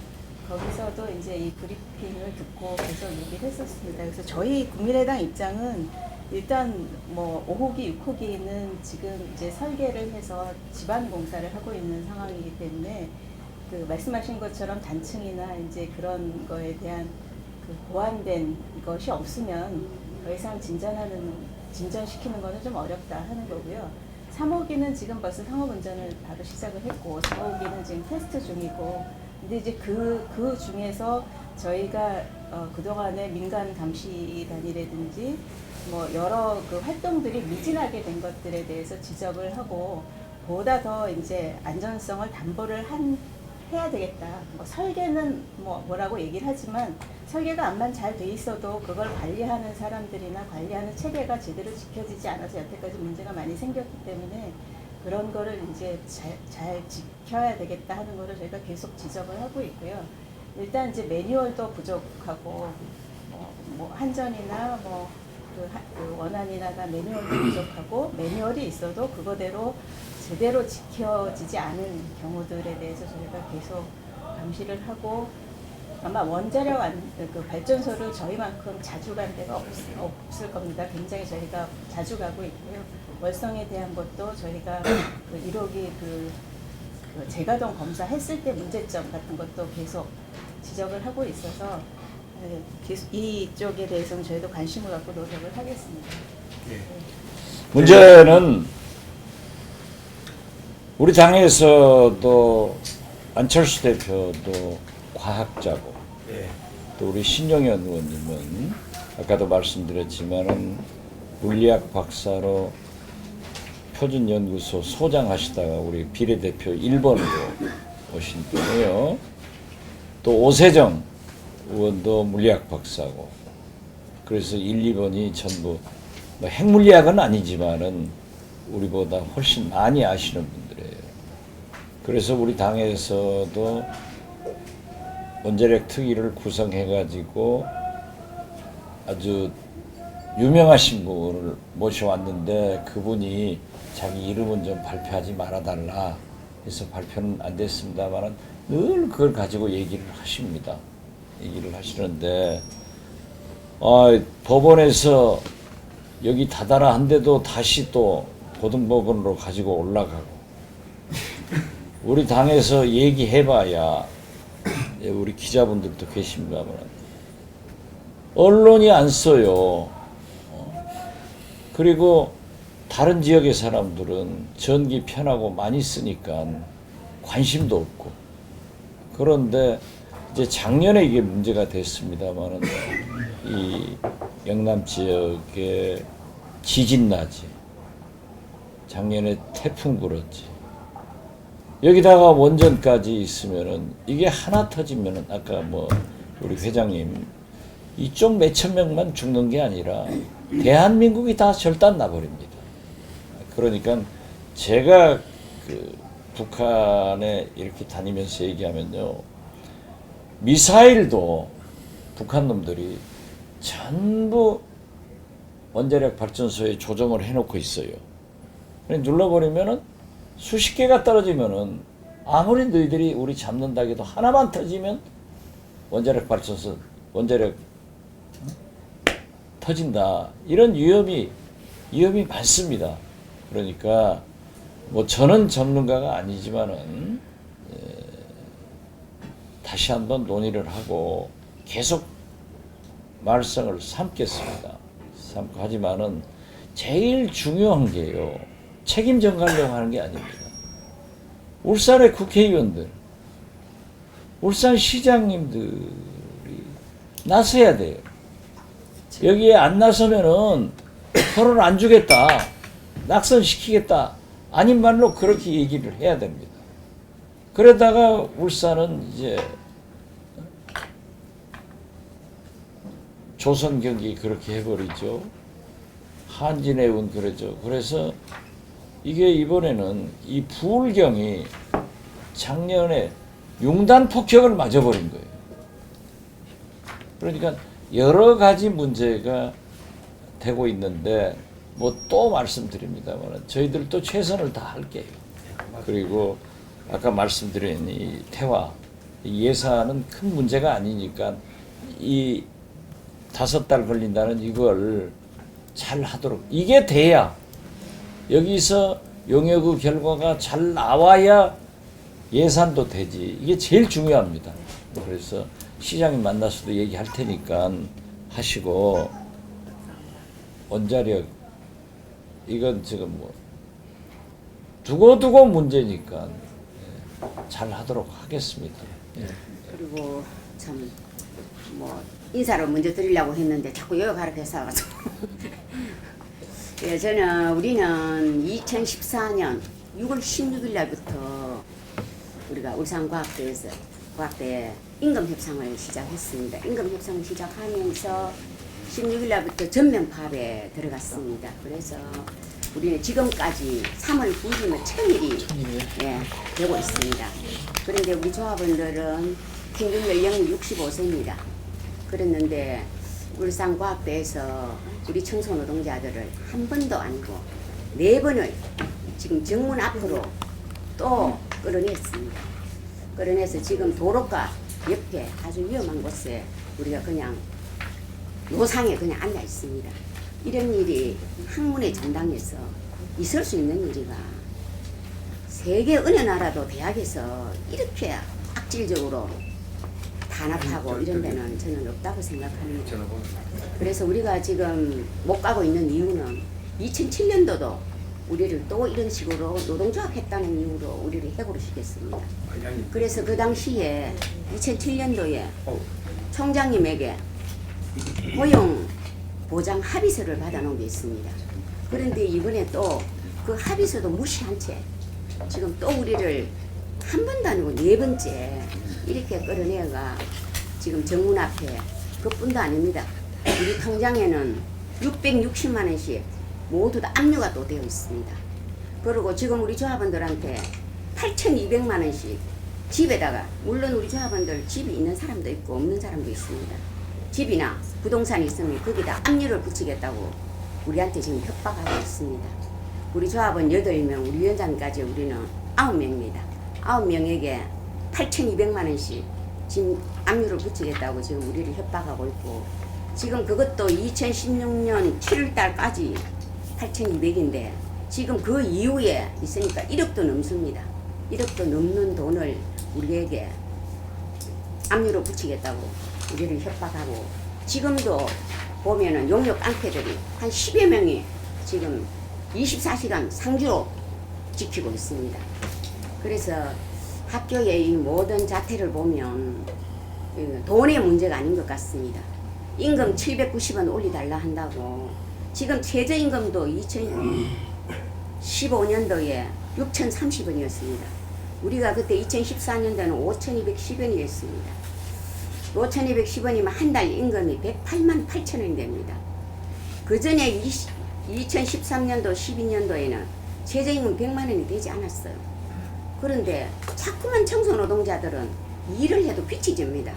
거기서도 이제 이 브리핑을 듣고 계속 얘기를 했었습니다. 그래서 저희 국민의당 입장은 일단 뭐 5호기, 6호기는 지금 이제 설계를 해서 지반 공사를 하고 있는 상황이기 때문에 그 말씀하신 것처럼 단층이나 이제 그런 거에 대한 그 보완된 것이 없으면 더 이상 진전시키는 거는 좀 어렵다 하는 거고요. 3호기는 지금 벌써 상업 운전을 바로 시작을 했고 4호기는 지금 테스트 중이고 근데 이제 그 중에서 저희가 그동안의 민간 감시단이라든지 뭐 여러 그 활동들이 미진하게 된 것들에 대해서 지적을 하고 보다 더 이제 안전성을 담보를 해야 되겠다. 뭐 설계는 뭐라고 얘기를 하지만 설계가 암만 잘 돼 있어도 그걸 관리하는 사람들이나 관리하는 체계가 제대로 지켜지지 않아서 여태까지 문제가 많이 생겼기 때문에 그런 거를 이제 잘 지켜야 되겠다 하는 거를 저희가 계속 지적을 하고 있고요. 일단 이제 매뉴얼도 부족하고 뭐 한전이나 그 원안이나가 매뉴얼도 부족하고 매뉴얼이 있어도 그거대로 제대로 지켜지지 않은 경우들에 대해서 저희가 계속 감시를 하고 아마 원자력 그 발전소를 저희만큼 자주 간 데가 없을 겁니다. 굉장히 저희가 자주 가고 있고요. 월성에 대한 것도 저희가 그 1호기 그 재가동 검사했을 때 문제점 같은 것도 계속 지적을 하고 있어서 계속 이쪽에 대해서는 저희도 관심을 갖고 노력을 하겠습니다. 문제는 우리 당에서도 안철수 대표도 과학자고 또 우리 신용현 의원님은 아까도 말씀드렸지만은 물리학 박사로 표준연구소 소장하시다가 우리 비례대표 1번으로 오신 분이에요. 또 오세정 의원도 물리학 박사고 그래서 1, 2번이 전부 뭐 핵물리학은 아니지만은 우리보다 훨씬 많이 아시는 분들이에요. 그래서 우리 당에서도 원자력 특위를 구성해가지고 아주 유명하신 분을 모셔왔는데 그분이 자기 이름은 좀 발표하지 말아달라 해서 발표는 안 됐습니다만 늘 그걸 가지고 얘기를 하십니다. 얘기를 하시는데 법원에서 여기 닫아라 한데도 다시 또 고등법원으로 가지고 올라가고 우리 당에서 얘기해봐야 우리 기자분들도 계십니다만 언론이 안 써요. 그리고 다른 지역의 사람들은 전기 편하고 많이 쓰니까 관심도 없고 그런데 이제 작년에 이게 문제가 됐습니다만은 이 영남 지역에 지진 나지 작년에 태풍 불었지 여기다가 원전까지 있으면은 이게 하나 터지면은 아까 뭐 우리 회장님 이쪽 몇천 명만 죽는 게 아니라 대한민국이 다 절단 나버립니다. 그러니까 제가 그 북한에 이렇게 다니면서 얘기하면요. 미사일도 북한 놈들이 전부 원자력 발전소에 조정을 해놓고 있어요. 눌러버리면은 수십 개가 떨어지면은 아무리 너희들이 우리 잡는다 해도 하나만 터지면 원자력 발전소, 원자력 터진다. 이런 위험이 많습니다. 그러니까 뭐 저는 전문가가 아니지만은 다시 한번 논의를 하고 계속 말썽을 삼겠습니다. 삼고 하지만은 제일 중요한 게요. 책임 전가하려고 하는 게 아닙니다. 울산의 국회의원들, 울산 시장님들이 나서야 돼요. 여기에 안 나서면은 표를 안 주겠다. 낙선시키겠다. 아닌 말로 그렇게 얘기를 해야 됩니다. 그러다가 울산은 이제 조선경기 그렇게 해버리죠. 한진해운 그러죠. 그래서 이게 이번에는 이 부울경이 작년에 융단 폭격을 맞아버린 거예요. 그러니까 여러 가지 문제가 되고 있는데 뭐 또 말씀드립니다만 저희들도 최선을 다할게요. 그리고 아까 말씀드린 이 태화 이 예산은 큰 문제가 아니니까 이 5달 걸린다는 이걸 잘 하도록 이게 돼야 여기서 용역의 결과가 잘 나와야 예산도 되지. 이게 제일 중요합니다. 그래서 시장님 만나서도 얘기할 테니까 하시고 원자력 이건 지금 뭐 두고두고 문제니까 잘 하도록 하겠습니다. 그리고 참 뭐 인사를 먼저 드리려고 했는데 자꾸 여기 가르쳐 와가지고 예, 우리는 2014년 6월 16일 날부터 우리가 울산과학대에 임금협상을 시작했습니다. 임금협상을 시작하면서 16일 날부터 전면 파업에 들어갔습니다. 그래서 우리는 지금까지 3월 9일이면 1000일이 되고 있습니다. 그런데 우리 조합원들은 평균 연령이 65세입니다. 그랬는데 울산과학대에서 우리 청소노동자들을 한 번도 아니고 4번을 지금 정문 앞으로 또 끌어냈습니다. 끌어내서 지금 도로가 옆에 아주 위험한 곳에 우리가 그냥 노상에 그냥 앉아 있습니다. 이런 일이 학문의 전당에서 있을 수 있는 일이가 세계 어느 나라도 대학에서 이렇게 악질적으로 단합하고 이런 데는 저는 없다고 생각합니다. 그래서 우리가 지금 못 가고 있는 이유는 2007년도도 우리를 또 이런 식으로 노동조합 했다는 이유로 우리를 해고를 시켰습니다. 그래서 그 당시에 2007년도에 총장님에게 고용 보장 합의서를 받아놓은 게 있습니다. 그런데 이번에 또 그 합의서도 무시한 채 지금 또 우리를 한 번도 아니고 4번째 이렇게 끌어내가 지금 정문 앞에 그뿐도 아닙니다. 우리 통장에는 660만 원씩 모두 다 압류가 또 되어 있습니다. 그리고 지금 우리 조합원들한테 8,200만 원씩 집에다가, 물론 우리 조합원들 집이 있는 사람도 있고 없는 사람도 있습니다. 집이나 부동산이 있으면 거기다 압류를 붙이겠다고 우리한테 지금 협박하고 있습니다. 우리 조합원 8명, 우리 위원장까지 우리는 9명입니다. 9명에게 8,200만 원씩 지금 압류를 붙이겠다고 지금 우리를 협박하고 있고, 지금 그것도 2016년 7월 달까지 8,200인데 지금 그 이후에 있으니까 1억도 넘습니다. 1억도 넘는 돈을 우리에게 압류로 붙이겠다고 우리를 협박하고, 지금도 보면은 용역 깡패들이 한 10여 명이 지금 24시간 상주로 지키고 있습니다. 그래서 학교의 이 모든 자태를 보면 돈의 문제가 아닌 것 같습니다. 임금 790원 올려달라 한다고 지금 최저임금도 2015년도에 6,030원이었습니다. 우리가 그때 2014년도에는 5,210원이었습니다. 5,210원이면 한 달 임금이 108만 8천 원이 됩니다. 그 전에 2013년도, 12년도에는 최저임금 100만 원이 되지 않았어요. 그런데 자꾸만 청소노동자들은 일을 해도 빚이 집니다.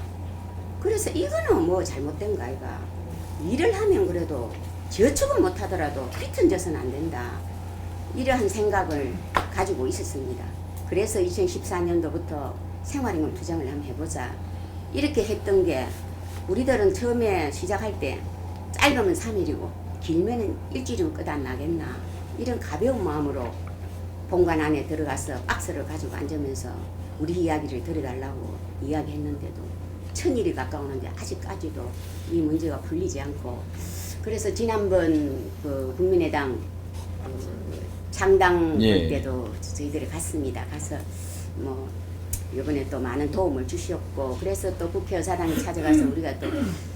그래서 이거는 뭐 잘못된 거 아이가. 일을 하면 그래도 저축은 못하더라도 빚은 져서는 안 된다. 이러한 생각을 가지고 있었습니다. 그래서 2014년도부터 생활임금 투쟁을 한번 해보자. 이렇게 했던 게, 우리들은 처음에 시작할 때 짧으면 3일이고 길면은 일주일이면 끝 안 나겠나, 이런 가벼운 마음으로 본관 안에 들어가서 박스를 가지고 앉으면서 우리 이야기를 들어달라고 이야기했는데도 1000일이 가까우는데 아직까지도 이 문제가 풀리지 않고, 그래서 지난번 그 국민의당 장당 때도 저희들이 갔습니다. 가서 뭐 이번에 또 많은 도움을 주셨고, 그래서 또 국회의사당에 찾아가서 우리가 또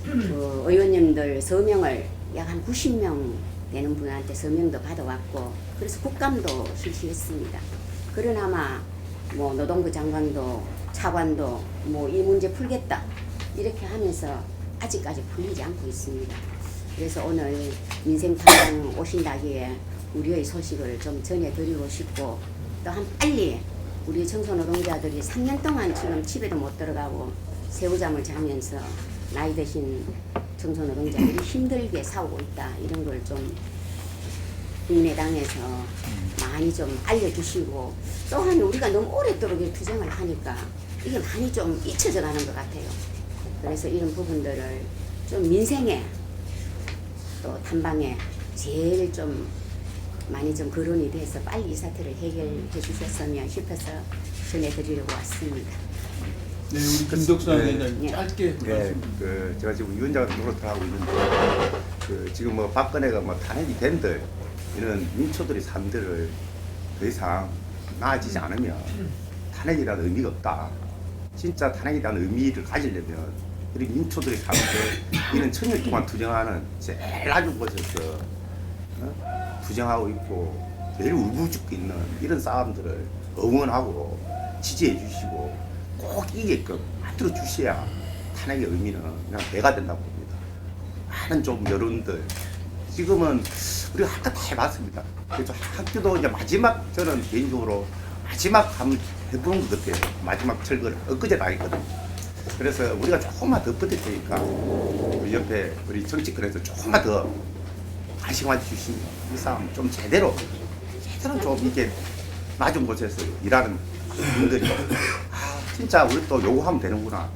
그 의원님들 서명을 약 한 90명 되는 분한테 서명도 받아왔고, 그래서 국감도 실시했습니다. 그러나마 뭐 노동부 장관도 차관도 뭐 이 문제 풀겠다 이렇게 하면서 아직까지 풀리지 않고 있습니다. 그래서 오늘 민생탐방 오신다기에 우리의 소식을 좀 전해드리고 싶고, 또 한 빨리 우리 청소노동자들이 3년 동안 지금 집에도 못 들어가고 새우잠을 자면서 나이 드신 청소노동자들이 힘들게 싸우고 있다. 이런 걸 좀 국민의당에서 많이 좀 알려주시고, 또한 우리가 너무 오랫도록 이 투쟁을 하니까 이게 많이 좀 잊혀져 가는 것 같아요. 그래서 이런 부분들을 좀 민생에 또 단방에 제일 좀 많이 좀 거론이 돼서 빨리 이 사태를 해결해 주셨으면 싶어서 전해드리려고 왔습니다. 네, 우리 김덕수 네. 위원장님 짧게 네, 말씀. 제가 지금 위원장 노릇을 하고 있는데 지금 뭐 박근혜가 뭐 탄핵이 된들 이런 민초들의 삶들을 더 이상 나아지지 않으면 탄핵이라는 의미가 없다. 진짜 탄핵이라는 의미를 가지려면 우리 민초들의 삶들 이런 천년 동안 투쟁하는 제일 낮은 곳에서 투쟁하고 있고 제일 울부짖고 있는 이런 사람들을 응원하고 지지해 주시고 꼭 이게끔 만들어 주셔야 탄핵의 의미는 그냥 배가 된다고 봅니다. 많은 좀 여론들 지금은 우리가 학교 다 해봤습니다. 그래서 학교도 이제 마지막 저는 개인적으로 마지막 한번 해보는 것 같아요. 마지막 철거를 엊그제 다 했거든요. 그래서 우리가 조금만 더 버틸 테니까 우리 옆에 우리 정치권에서 조금만 더 관심을 주시면 이 싸움 좀 제대로 좀 이렇게 낮은 곳에서 일하는 분들이 진짜 우리 또 요구하면 되는구나.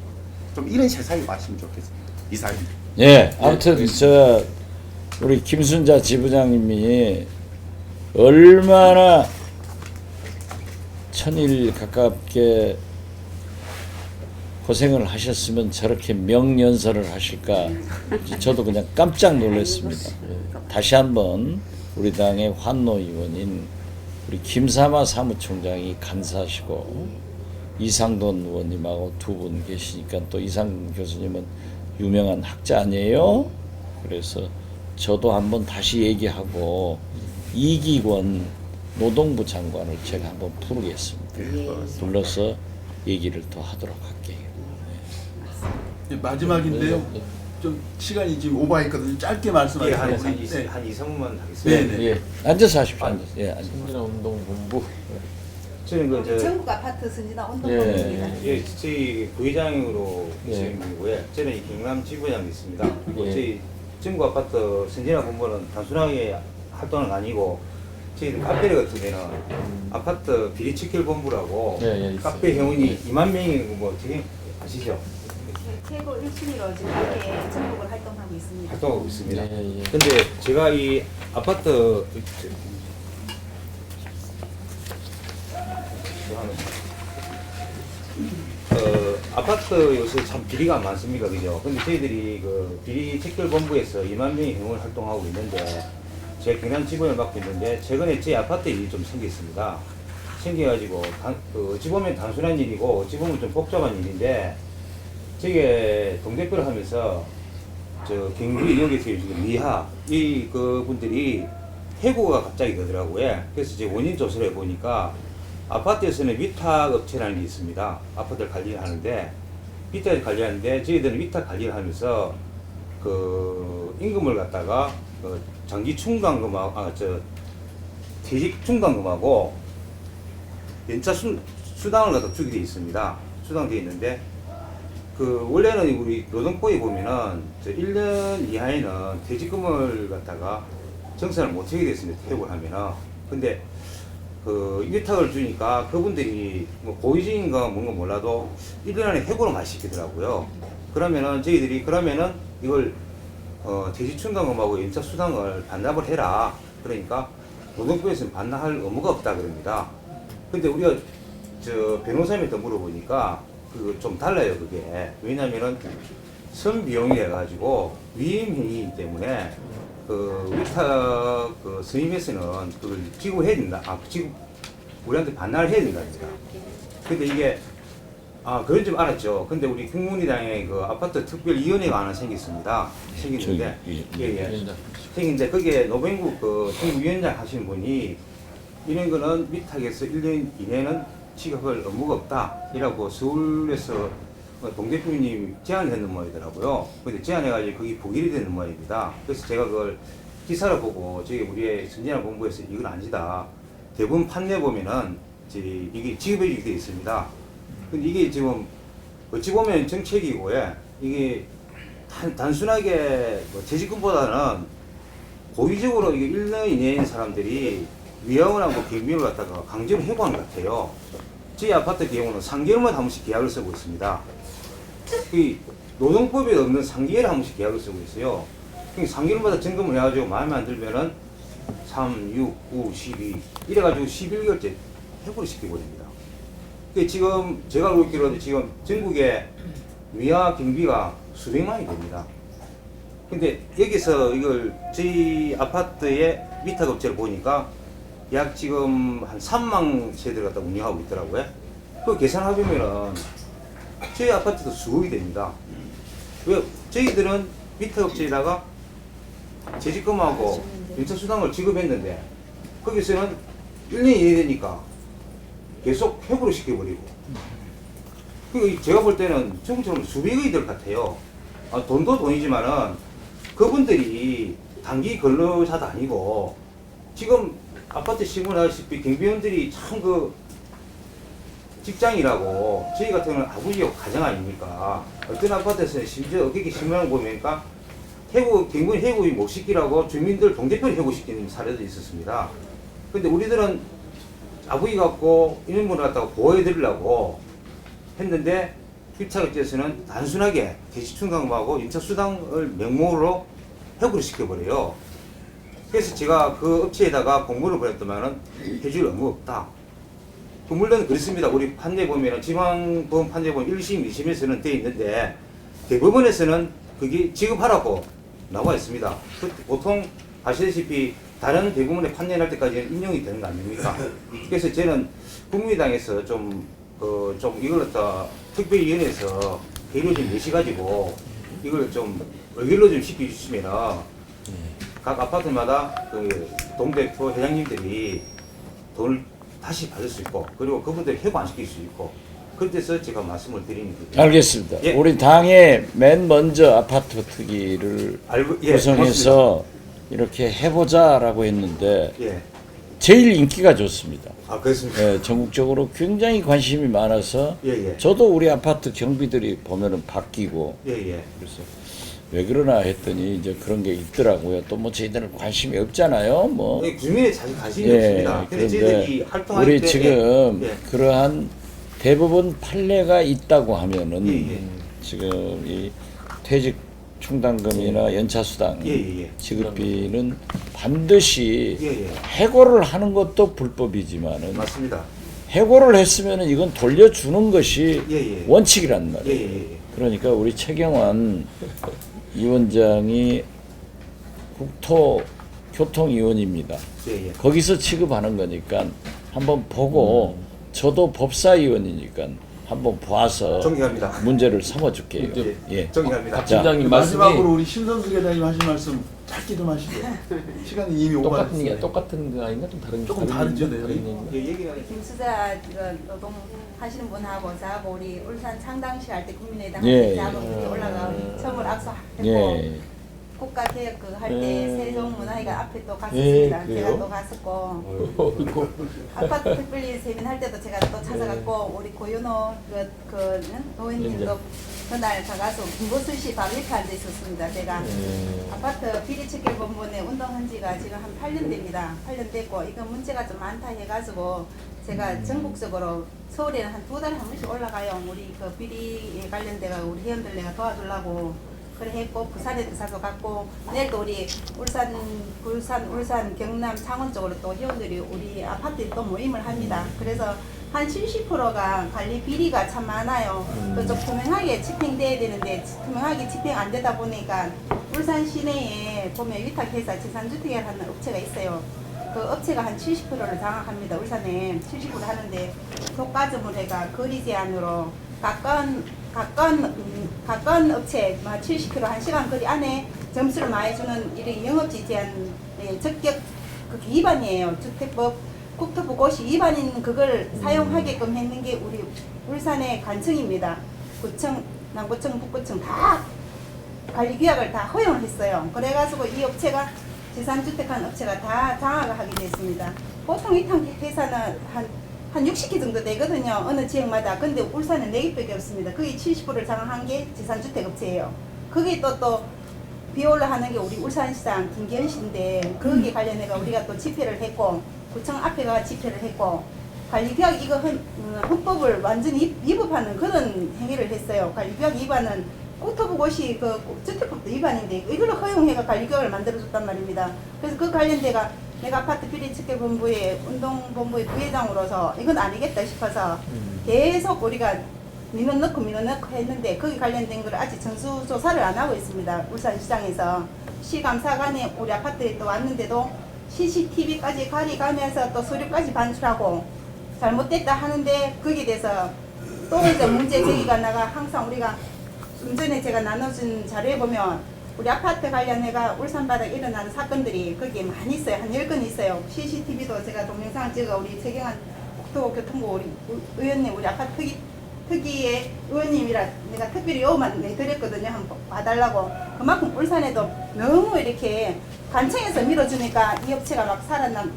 좀 이런 세상이 왔으면 좋겠습니다. 이사님. 예, 아무튼 저 우리 김순자 지부장님이 얼마나 천일 가깝게 고생을 하셨으면 저렇게 명연설을 하실까 저도 그냥 깜짝 놀랐습니다. 다시 한번 우리 당의 환노 의원인 우리 김삼아 사무총장이 간사시고 이상돈 의원님하고 두 분 계시니까 또 이상 교수님은 유명한 학자 아니에요? 그래서 저도 한번 다시 얘기하고 이기권 노동부 장관을 제가 한번 부르겠습니다. 불러서 얘기를 더 하도록 할게요. 네, 마지막인데요. 좀 시간이 지금 오버했거든요. 짧게 말씀하세요. 한 네. 2-3분만 하겠습니다. 네, 네. 예, 앉아서 하십시오. 앉아서. 예, 앉아서. 선진화운동본부. 저는 전국 아파트 선진화 예. 운동본부입니다. 예, 저희 부회장으로 예. 지금이고요. 저는 이 경남 지부장이 있습니다. 그리고 예. 저희 전국 아파트 선진화 본부는 단순하게 활동은 아니고 저희 카페 같은 데는 아파트 비리 체결 본부라고 예, 예, 카페 회원이 2만 명이 뭐 되게 아시죠? 최고 1순위로 지금 이렇게 전국을 활동하고 있습니다. 활동하고 있습니다. 예, 예. 근데 제가 이 아파트 아파트 요새 참 비리가 많습니다, 그죠? 근데 저희들이 그 비리 체결 본부에서 2만 명이 회원 활동하고 있는데 제가 경남 지부를 맡고 있는데 최근에 제 아파트 일이 좀 생겼습니다. 생겨가지고 어찌 보면 단순한 일이고 어찌 보면 좀 복잡한 일인데 저게 동대표를 하면서 저 경기 여기서 지금 미하 이 그분들이 해고가 갑자기 되더라고요. 그래서 이제 원인 조사를 해보니까 아파트에서는 위탁 업체라는 게 있습니다. 아파트를 관리를 하는데 위탁을 관리하는데 저희들은 위탁 관리를 하면서 그 임금을 갖다가 그 장기 충당금하고 퇴직 충당금하고 연차 수당을 갖다 주게 돼 있습니다. 수당되어 있는데 그 원래는 우리 노동법에 보면은 저 1년 이하에는 퇴직금을 갖다가 정산을 못 하게 됐습니다. 퇴직을 하면은. 근데 그 위탁을 주니까 그분들이 뭐 고의적인가 뭔가 몰라도 1년 안에 해고를 많이 시키더라고요. 그러면은 저희들이 그러면은 이걸 퇴직 충당금하고 연차 수당을 반납을 해라. 그러니까 노동부에서는 반납할 의무가 없다 그럽니다. 근데 우리가 저 변호사님한테 물어보니까 그 좀 달라요 그게. 왜냐면은 선비용이 돼가지고 위임행위이기 때문에 그 위탁 그 선임에서는 그걸 지급해야 된다. 지급 우리한테 반납을 해야 된답니다. 근데 이게 그런 줄 알았죠. 근데 우리 국민의당에 그 아파트 특별위원회가 하나 생겼습니다. 생겼는데 생긴데 그게 노병국 그 정부위원장 하시는 분이 이런 거는 위탁에서 1년 이내는 지급할 의무가 없다 이라고 서울에서 동대표님 제안을 했는 모양이더라고요. 근데 제안해가지고 그게 부결이 되는 모양입니다. 그래서 제가 그걸 기사를 보고 저희 우리의 선진화 본부에서 이건 아니다. 대부분 판례 보면은 이게 지급이 되어 있습니다. 근데 이게 지금 어찌 보면 정책이고요. 이게 단순하게 뭐 재직금보다는 고의적으로 이게 1년 이내인 사람들이 위약을 하고 경비를 갖다가 강제로 해고하는 것 같아요. 저희 아파트 경우는 3개월마다 한 번씩 계약을 쓰고 있습니다. 이 노동법에 없는 3개월에 한 번씩 계약을 쓰고 있어요. 3개월마다 점검을 해가지고 마음에 안 들면은 3, 6, 9, 12 이래가지고 11개월째 해고를 시켜버립니다. 지금 제가 알고 있기로는 지금 전국에 위약 경비가 수백만이 됩니다. 근데 여기서 이걸 저희 아파트의 위탁업체를 보니까 약 지금 한 3만 세대를 갖다 운영하고 있더라고요. 그 계산해보면은 저희 아파트도 수억이 됩니다. 왜 저희들은 위탁업체에다가 재직금하고 연차수당을 지급했는데 거기서는 1년이 이내되니까 계속 회부를 시켜버리고 제가 볼 때는 전국적으로 수백억이 될 것 같아요. 돈도 돈이지만은 그분들이 단기 근로자도 아니고 지금 아파트 신문하다시피 경비원들이 참 그 직장이라고 저희 같은 경우는 아버지가 가정 아닙니까? 어떤 아파트에서는 심지어 어깨기 신문을 보니까 경비원 해고를 못 시키라고 주민들 동대표를 해고시키는 사례도 있었습니다. 근데 우리들은 아버지 갖고 이런 분을 갖다가 보호해드리려고 했는데 위탁업체에서는 단순하게 대지충당하고 연차수당을 명목으로 해고를 시켜버려요. 그래서 제가 그 업체에다가 공문을 보냈더만은 해줄 의무 없다. 물론 그렇습니다. 우리 판례 보면은 지방법원 판례 보면 1심, 2심에서는 돼 있는데 대법원에서는 그게 지급하라고 나와 있습니다. 보통 아시다시피 다른 대법원의 판례 날 때까지는 인용이 되는 거 아닙니까? 그래서 저는 국민의당에서 좀 이걸 갖다 특별위원회에서 회의를 좀 내시가지고 이걸 좀 의결로 좀 시켜주시면은 각 아파트마다 그 동대표 회장님들이 돈을 다시 받을 수 있고 그리고 그분들 해고 안 시킬 수 있고 그래서 제가 말씀을 드리는 거죠. 알겠습니다. 예. 우리 당에 맨 먼저 아파트 특위를 구성해서 이렇게 해보자라고 했는데 예. 제일 인기가 좋습니다. 아 그렇습니까? 예, 전국적으로 굉장히 관심이 많아서 예. 저도 우리 아파트 경비들이 보면은 바뀌고 예. 그래서 왜 그러나 했더니 이제 그런 게 있더라고요. 또 뭐 저희들은 관심이 없잖아요. 뭐 국민의 자기 관심이 없습니다. 근데 저희들이 활동할 우리 때 지금 예. 그러한 대법원 판례가 있다고 하면은 예. 지금 이 퇴직 충당금이나 연차수당 예. 지급비는 반드시 예. 해고를 하는 것도 불법이지만은 맞습니다. 해고를 했으면은 이건 돌려주는 것이 예. 원칙이란 말이에요. 예. 그러니까 우리 최경환 위원장이 국토교통위원입니다. 예. 거기서 취급하는 거니까 한번 보고 저도 법사위원이니까 한번 봐서 존경합니다. 문제를 삼아줄게요. 예. 존경합니다. 박 팀장님 말씀이 마지막으로 우리 심선수 회장님 하신 말씀 짧게 좀 하시죠. 시간이 이미 오버됐어요. 똑같은 거 아닌가? 좀 다른 조금 다르죠, 다른 내용이. 얘기인가? 얘기가 김수자 노동 하시는 분하고 저하고 우리 울산 창당시 할 때 국민의당 예. 저하고 올라가 처음으로 악수했고 예. 국가개혁 할 때 세종문화회관 앞에 또 갔었습니다. 예, 제가 그래요? 또 갔었고 아파트 특별히 세민할 때도 제가 또 찾아갔고 우리 고윤호 그 노인님도 그날 가가서 김보슬 밥 옆에 앉아 있었습니다. 제가 아파트 비리체결본부에 운동한 지가 지금 한 8년 됩니다. 8년 됐고 이거 문제가 좀 많다 해가지고 제가 전국적으로 서울에는 한 2달에 한 번씩 올라가요. 우리 그 비리에 관련돼가 우리 회원들 내가 도와주려고 그래 했고 부산에도 사서 갔고 내일도 우리 울산, 경남, 창원 쪽으로 또 회원들이 우리 아파트에 또 모임을 합니다. 그래서 한 70%가 관리 비리가 참 많아요. 좀 투명하게 집행돼야 되는데 투명하게 집행 안 되다 보니까 울산 시내에 보면 위탁회사 재산주택을 하는 업체가 있어요. 그 업체가 한 70%를 장악합니다. 울산에 70% 하는데 독과점을 해가 거리 제한으로 가까운 업체 70km 1시간 거리 안에 점수를 많이 주는 이런 영업지 제한 적격 그 위반이에요. 주택법 국토부 고시 위반인 그걸 사용하게끔 했는 게 우리 울산의 관청입니다. 구청, 남구청, 북구청 다 관리 규약을 다 허용을 했어요. 그래가지고 이 업체가 재산주택한 업체가 다 장악을 하게 됐습니다. 보통 위탁 회사는 한 한 60개 정도 되거든요. 어느 지역마다. 근데 울산은 4개밖에 없습니다. 거의 70%를 장악한 게 지산주택업체예요. 거기 또 비올라 하는 게 우리 울산시장 김기현 씨인데 거기에 관련해서 우리가 또 집회를 했고 구청 앞에 가 집회를 했고 관리규약 이거 헌법을 완전히 위법하는 그런 행위를 했어요. 관리규약 위반은 국토부고시 그 주택법도 위반인데 이걸로 허용해가 관리규약을 만들어줬단 말입니다. 그래서 그 관련돼가 내가 아파트 비리특별본부의 운동본부의 부회장으로서 이건 아니겠다 싶어서 계속 우리가 민원 넣고 했는데 거기 관련된 걸 아직 전수조사를 안 하고 있습니다. 울산시장에서 시감사관에 우리 아파트에 또 왔는데도 CCTV까지 가리가면서 또 서류까지 반출하고 잘못됐다 하는데 거기에 대해서 또 이제 문제 제기가 나가 항상 우리가 좀 전에 제가 나눠준 자료에 보면 우리 아파트 관련해가 울산 바닥에 일어나는 사건들이 거기에 많이 있어요. 한 10건 있어요. CCTV도 제가 동영상을 찍어 우리 최경환 국토교통부 우리 의원님 우리 아파트 특위의 의원님이라 내가 특별히 요만 내드렸거든요. 한번 봐달라고. 그만큼 울산에도 너무 이렇게 관청에서 밀어주니까 이 업체가 막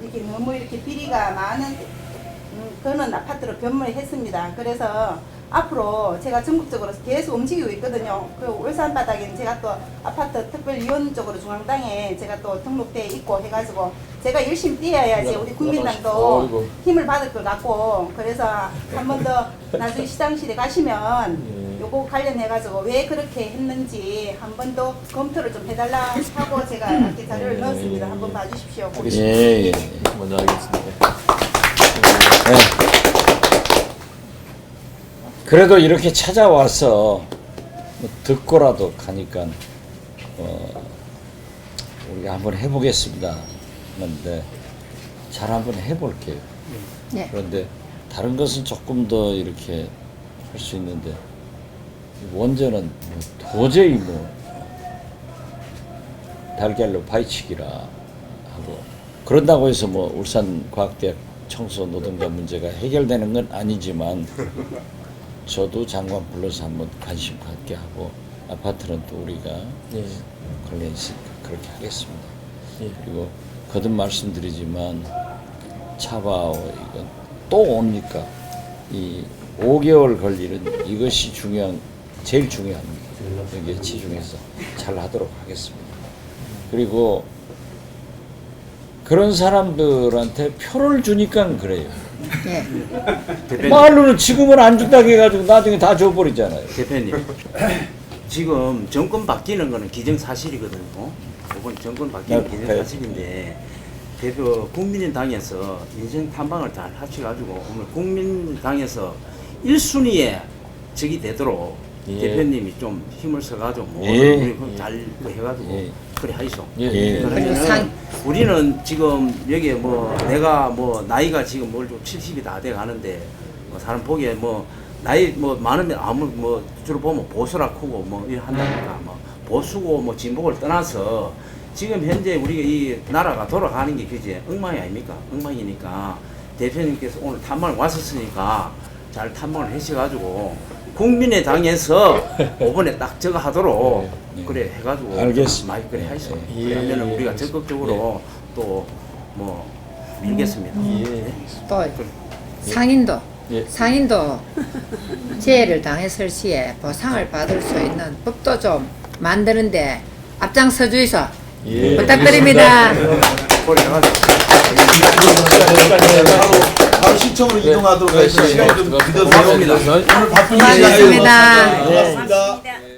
이렇게 너무 이렇게 비리가 많은 그런 아파트로 변모했습니다. 그래서 앞으로 제가 전국적으로 계속 움직이고 있거든요. 그 울산 바닥에는 제가 또 아파트 특별위원적으로 중앙당에 제가 또 등록돼 있고 해가지고 제가 열심히 뛰어야지 우리 국민당도 힘을 받을 것 같고 그래서 한 번 더 나중에 시장실에 가시면 요거 관련해가지고 왜 그렇게 했는지 한 번 더 검토를 좀 해달라 하고 제가 이렇게 자료를 넣었습니다. 한번 봐주십시오. 예. 먼저 하겠습니다. 네. 그래도 이렇게 찾아와서 뭐 듣고라도 가니까 우리가 한번 해보겠습니다. 그런데 잘 한번 해볼게요. 네. 그런데 다른 것은 조금 더 이렇게 할 수 있는데 원전은 뭐 도저히 뭐 달걀로 파헤치기라 하고 그런다고 해서 뭐 울산과학대학 청소 노동자 문제가 해결되는 건 아니지만 저도 장관 불러서 한번 관심 갖게 하고 아파트는 또 우리가 관련 있으니까 그렇게 하겠습니다. 그리고 거듭 말씀드리지만 차바오 이건 또 옵니까? 이 5개월 걸리는 이것이 제일 중요합니다. 여기에 치중해서 잘 하도록 하겠습니다. 그리고 그런 사람들한테 표를 주니까 그래요. 예. 말로는 지금은 안 준다고 해가지고 나중에 다 줘버리잖아요. 대표님, 지금 정권 바뀌는 거는 기정사실이거든요. 이번 정권 바뀌는 기정사실인데 대표 국민의당에서 인생 탐방을 잘 하셔가지고 오늘 국민의당에서 1순위에 적이 되도록 대표님이 좀 힘을 써가지고 잘 해가지고 그래 하이소. 그러면은 우리는 지금 여기 뭐 내가 뭐 나이가 지금 뭘 좀 70이 다 돼 가는데 뭐 사람 보기에 뭐 나이 뭐 많으면 아무 뭐 주로 보면 보수라 크고 뭐 이래 한다니까 뭐 보수고 뭐 진보를 떠나서 지금 현재 우리가 이 나라가 돌아가는 게 그제 엉망이 아닙니까? 엉망이니까 대표님께서 오늘 탐방을 왔었으니까 잘 탐방을 하셔가지고 국민의당에서 이번에 딱 저거 하도록 그래 해가지고 알겠습니다. 많이 그래 하시죠. 그러면은 우리가 적극적으로 또 뭐 밀겠습니다. 또 상인도 상인도 재해를 당했을 시에 보상을 받을 수 있는 법도 좀 만드는데 앞장서 주이소. 부탁드립니다. 바로 시청으로 이동하도록 하겠습니다. 시간이 좀 늦어서 오늘 바쁜 시간이었습니다. 고맙습니다. 고맙습니다.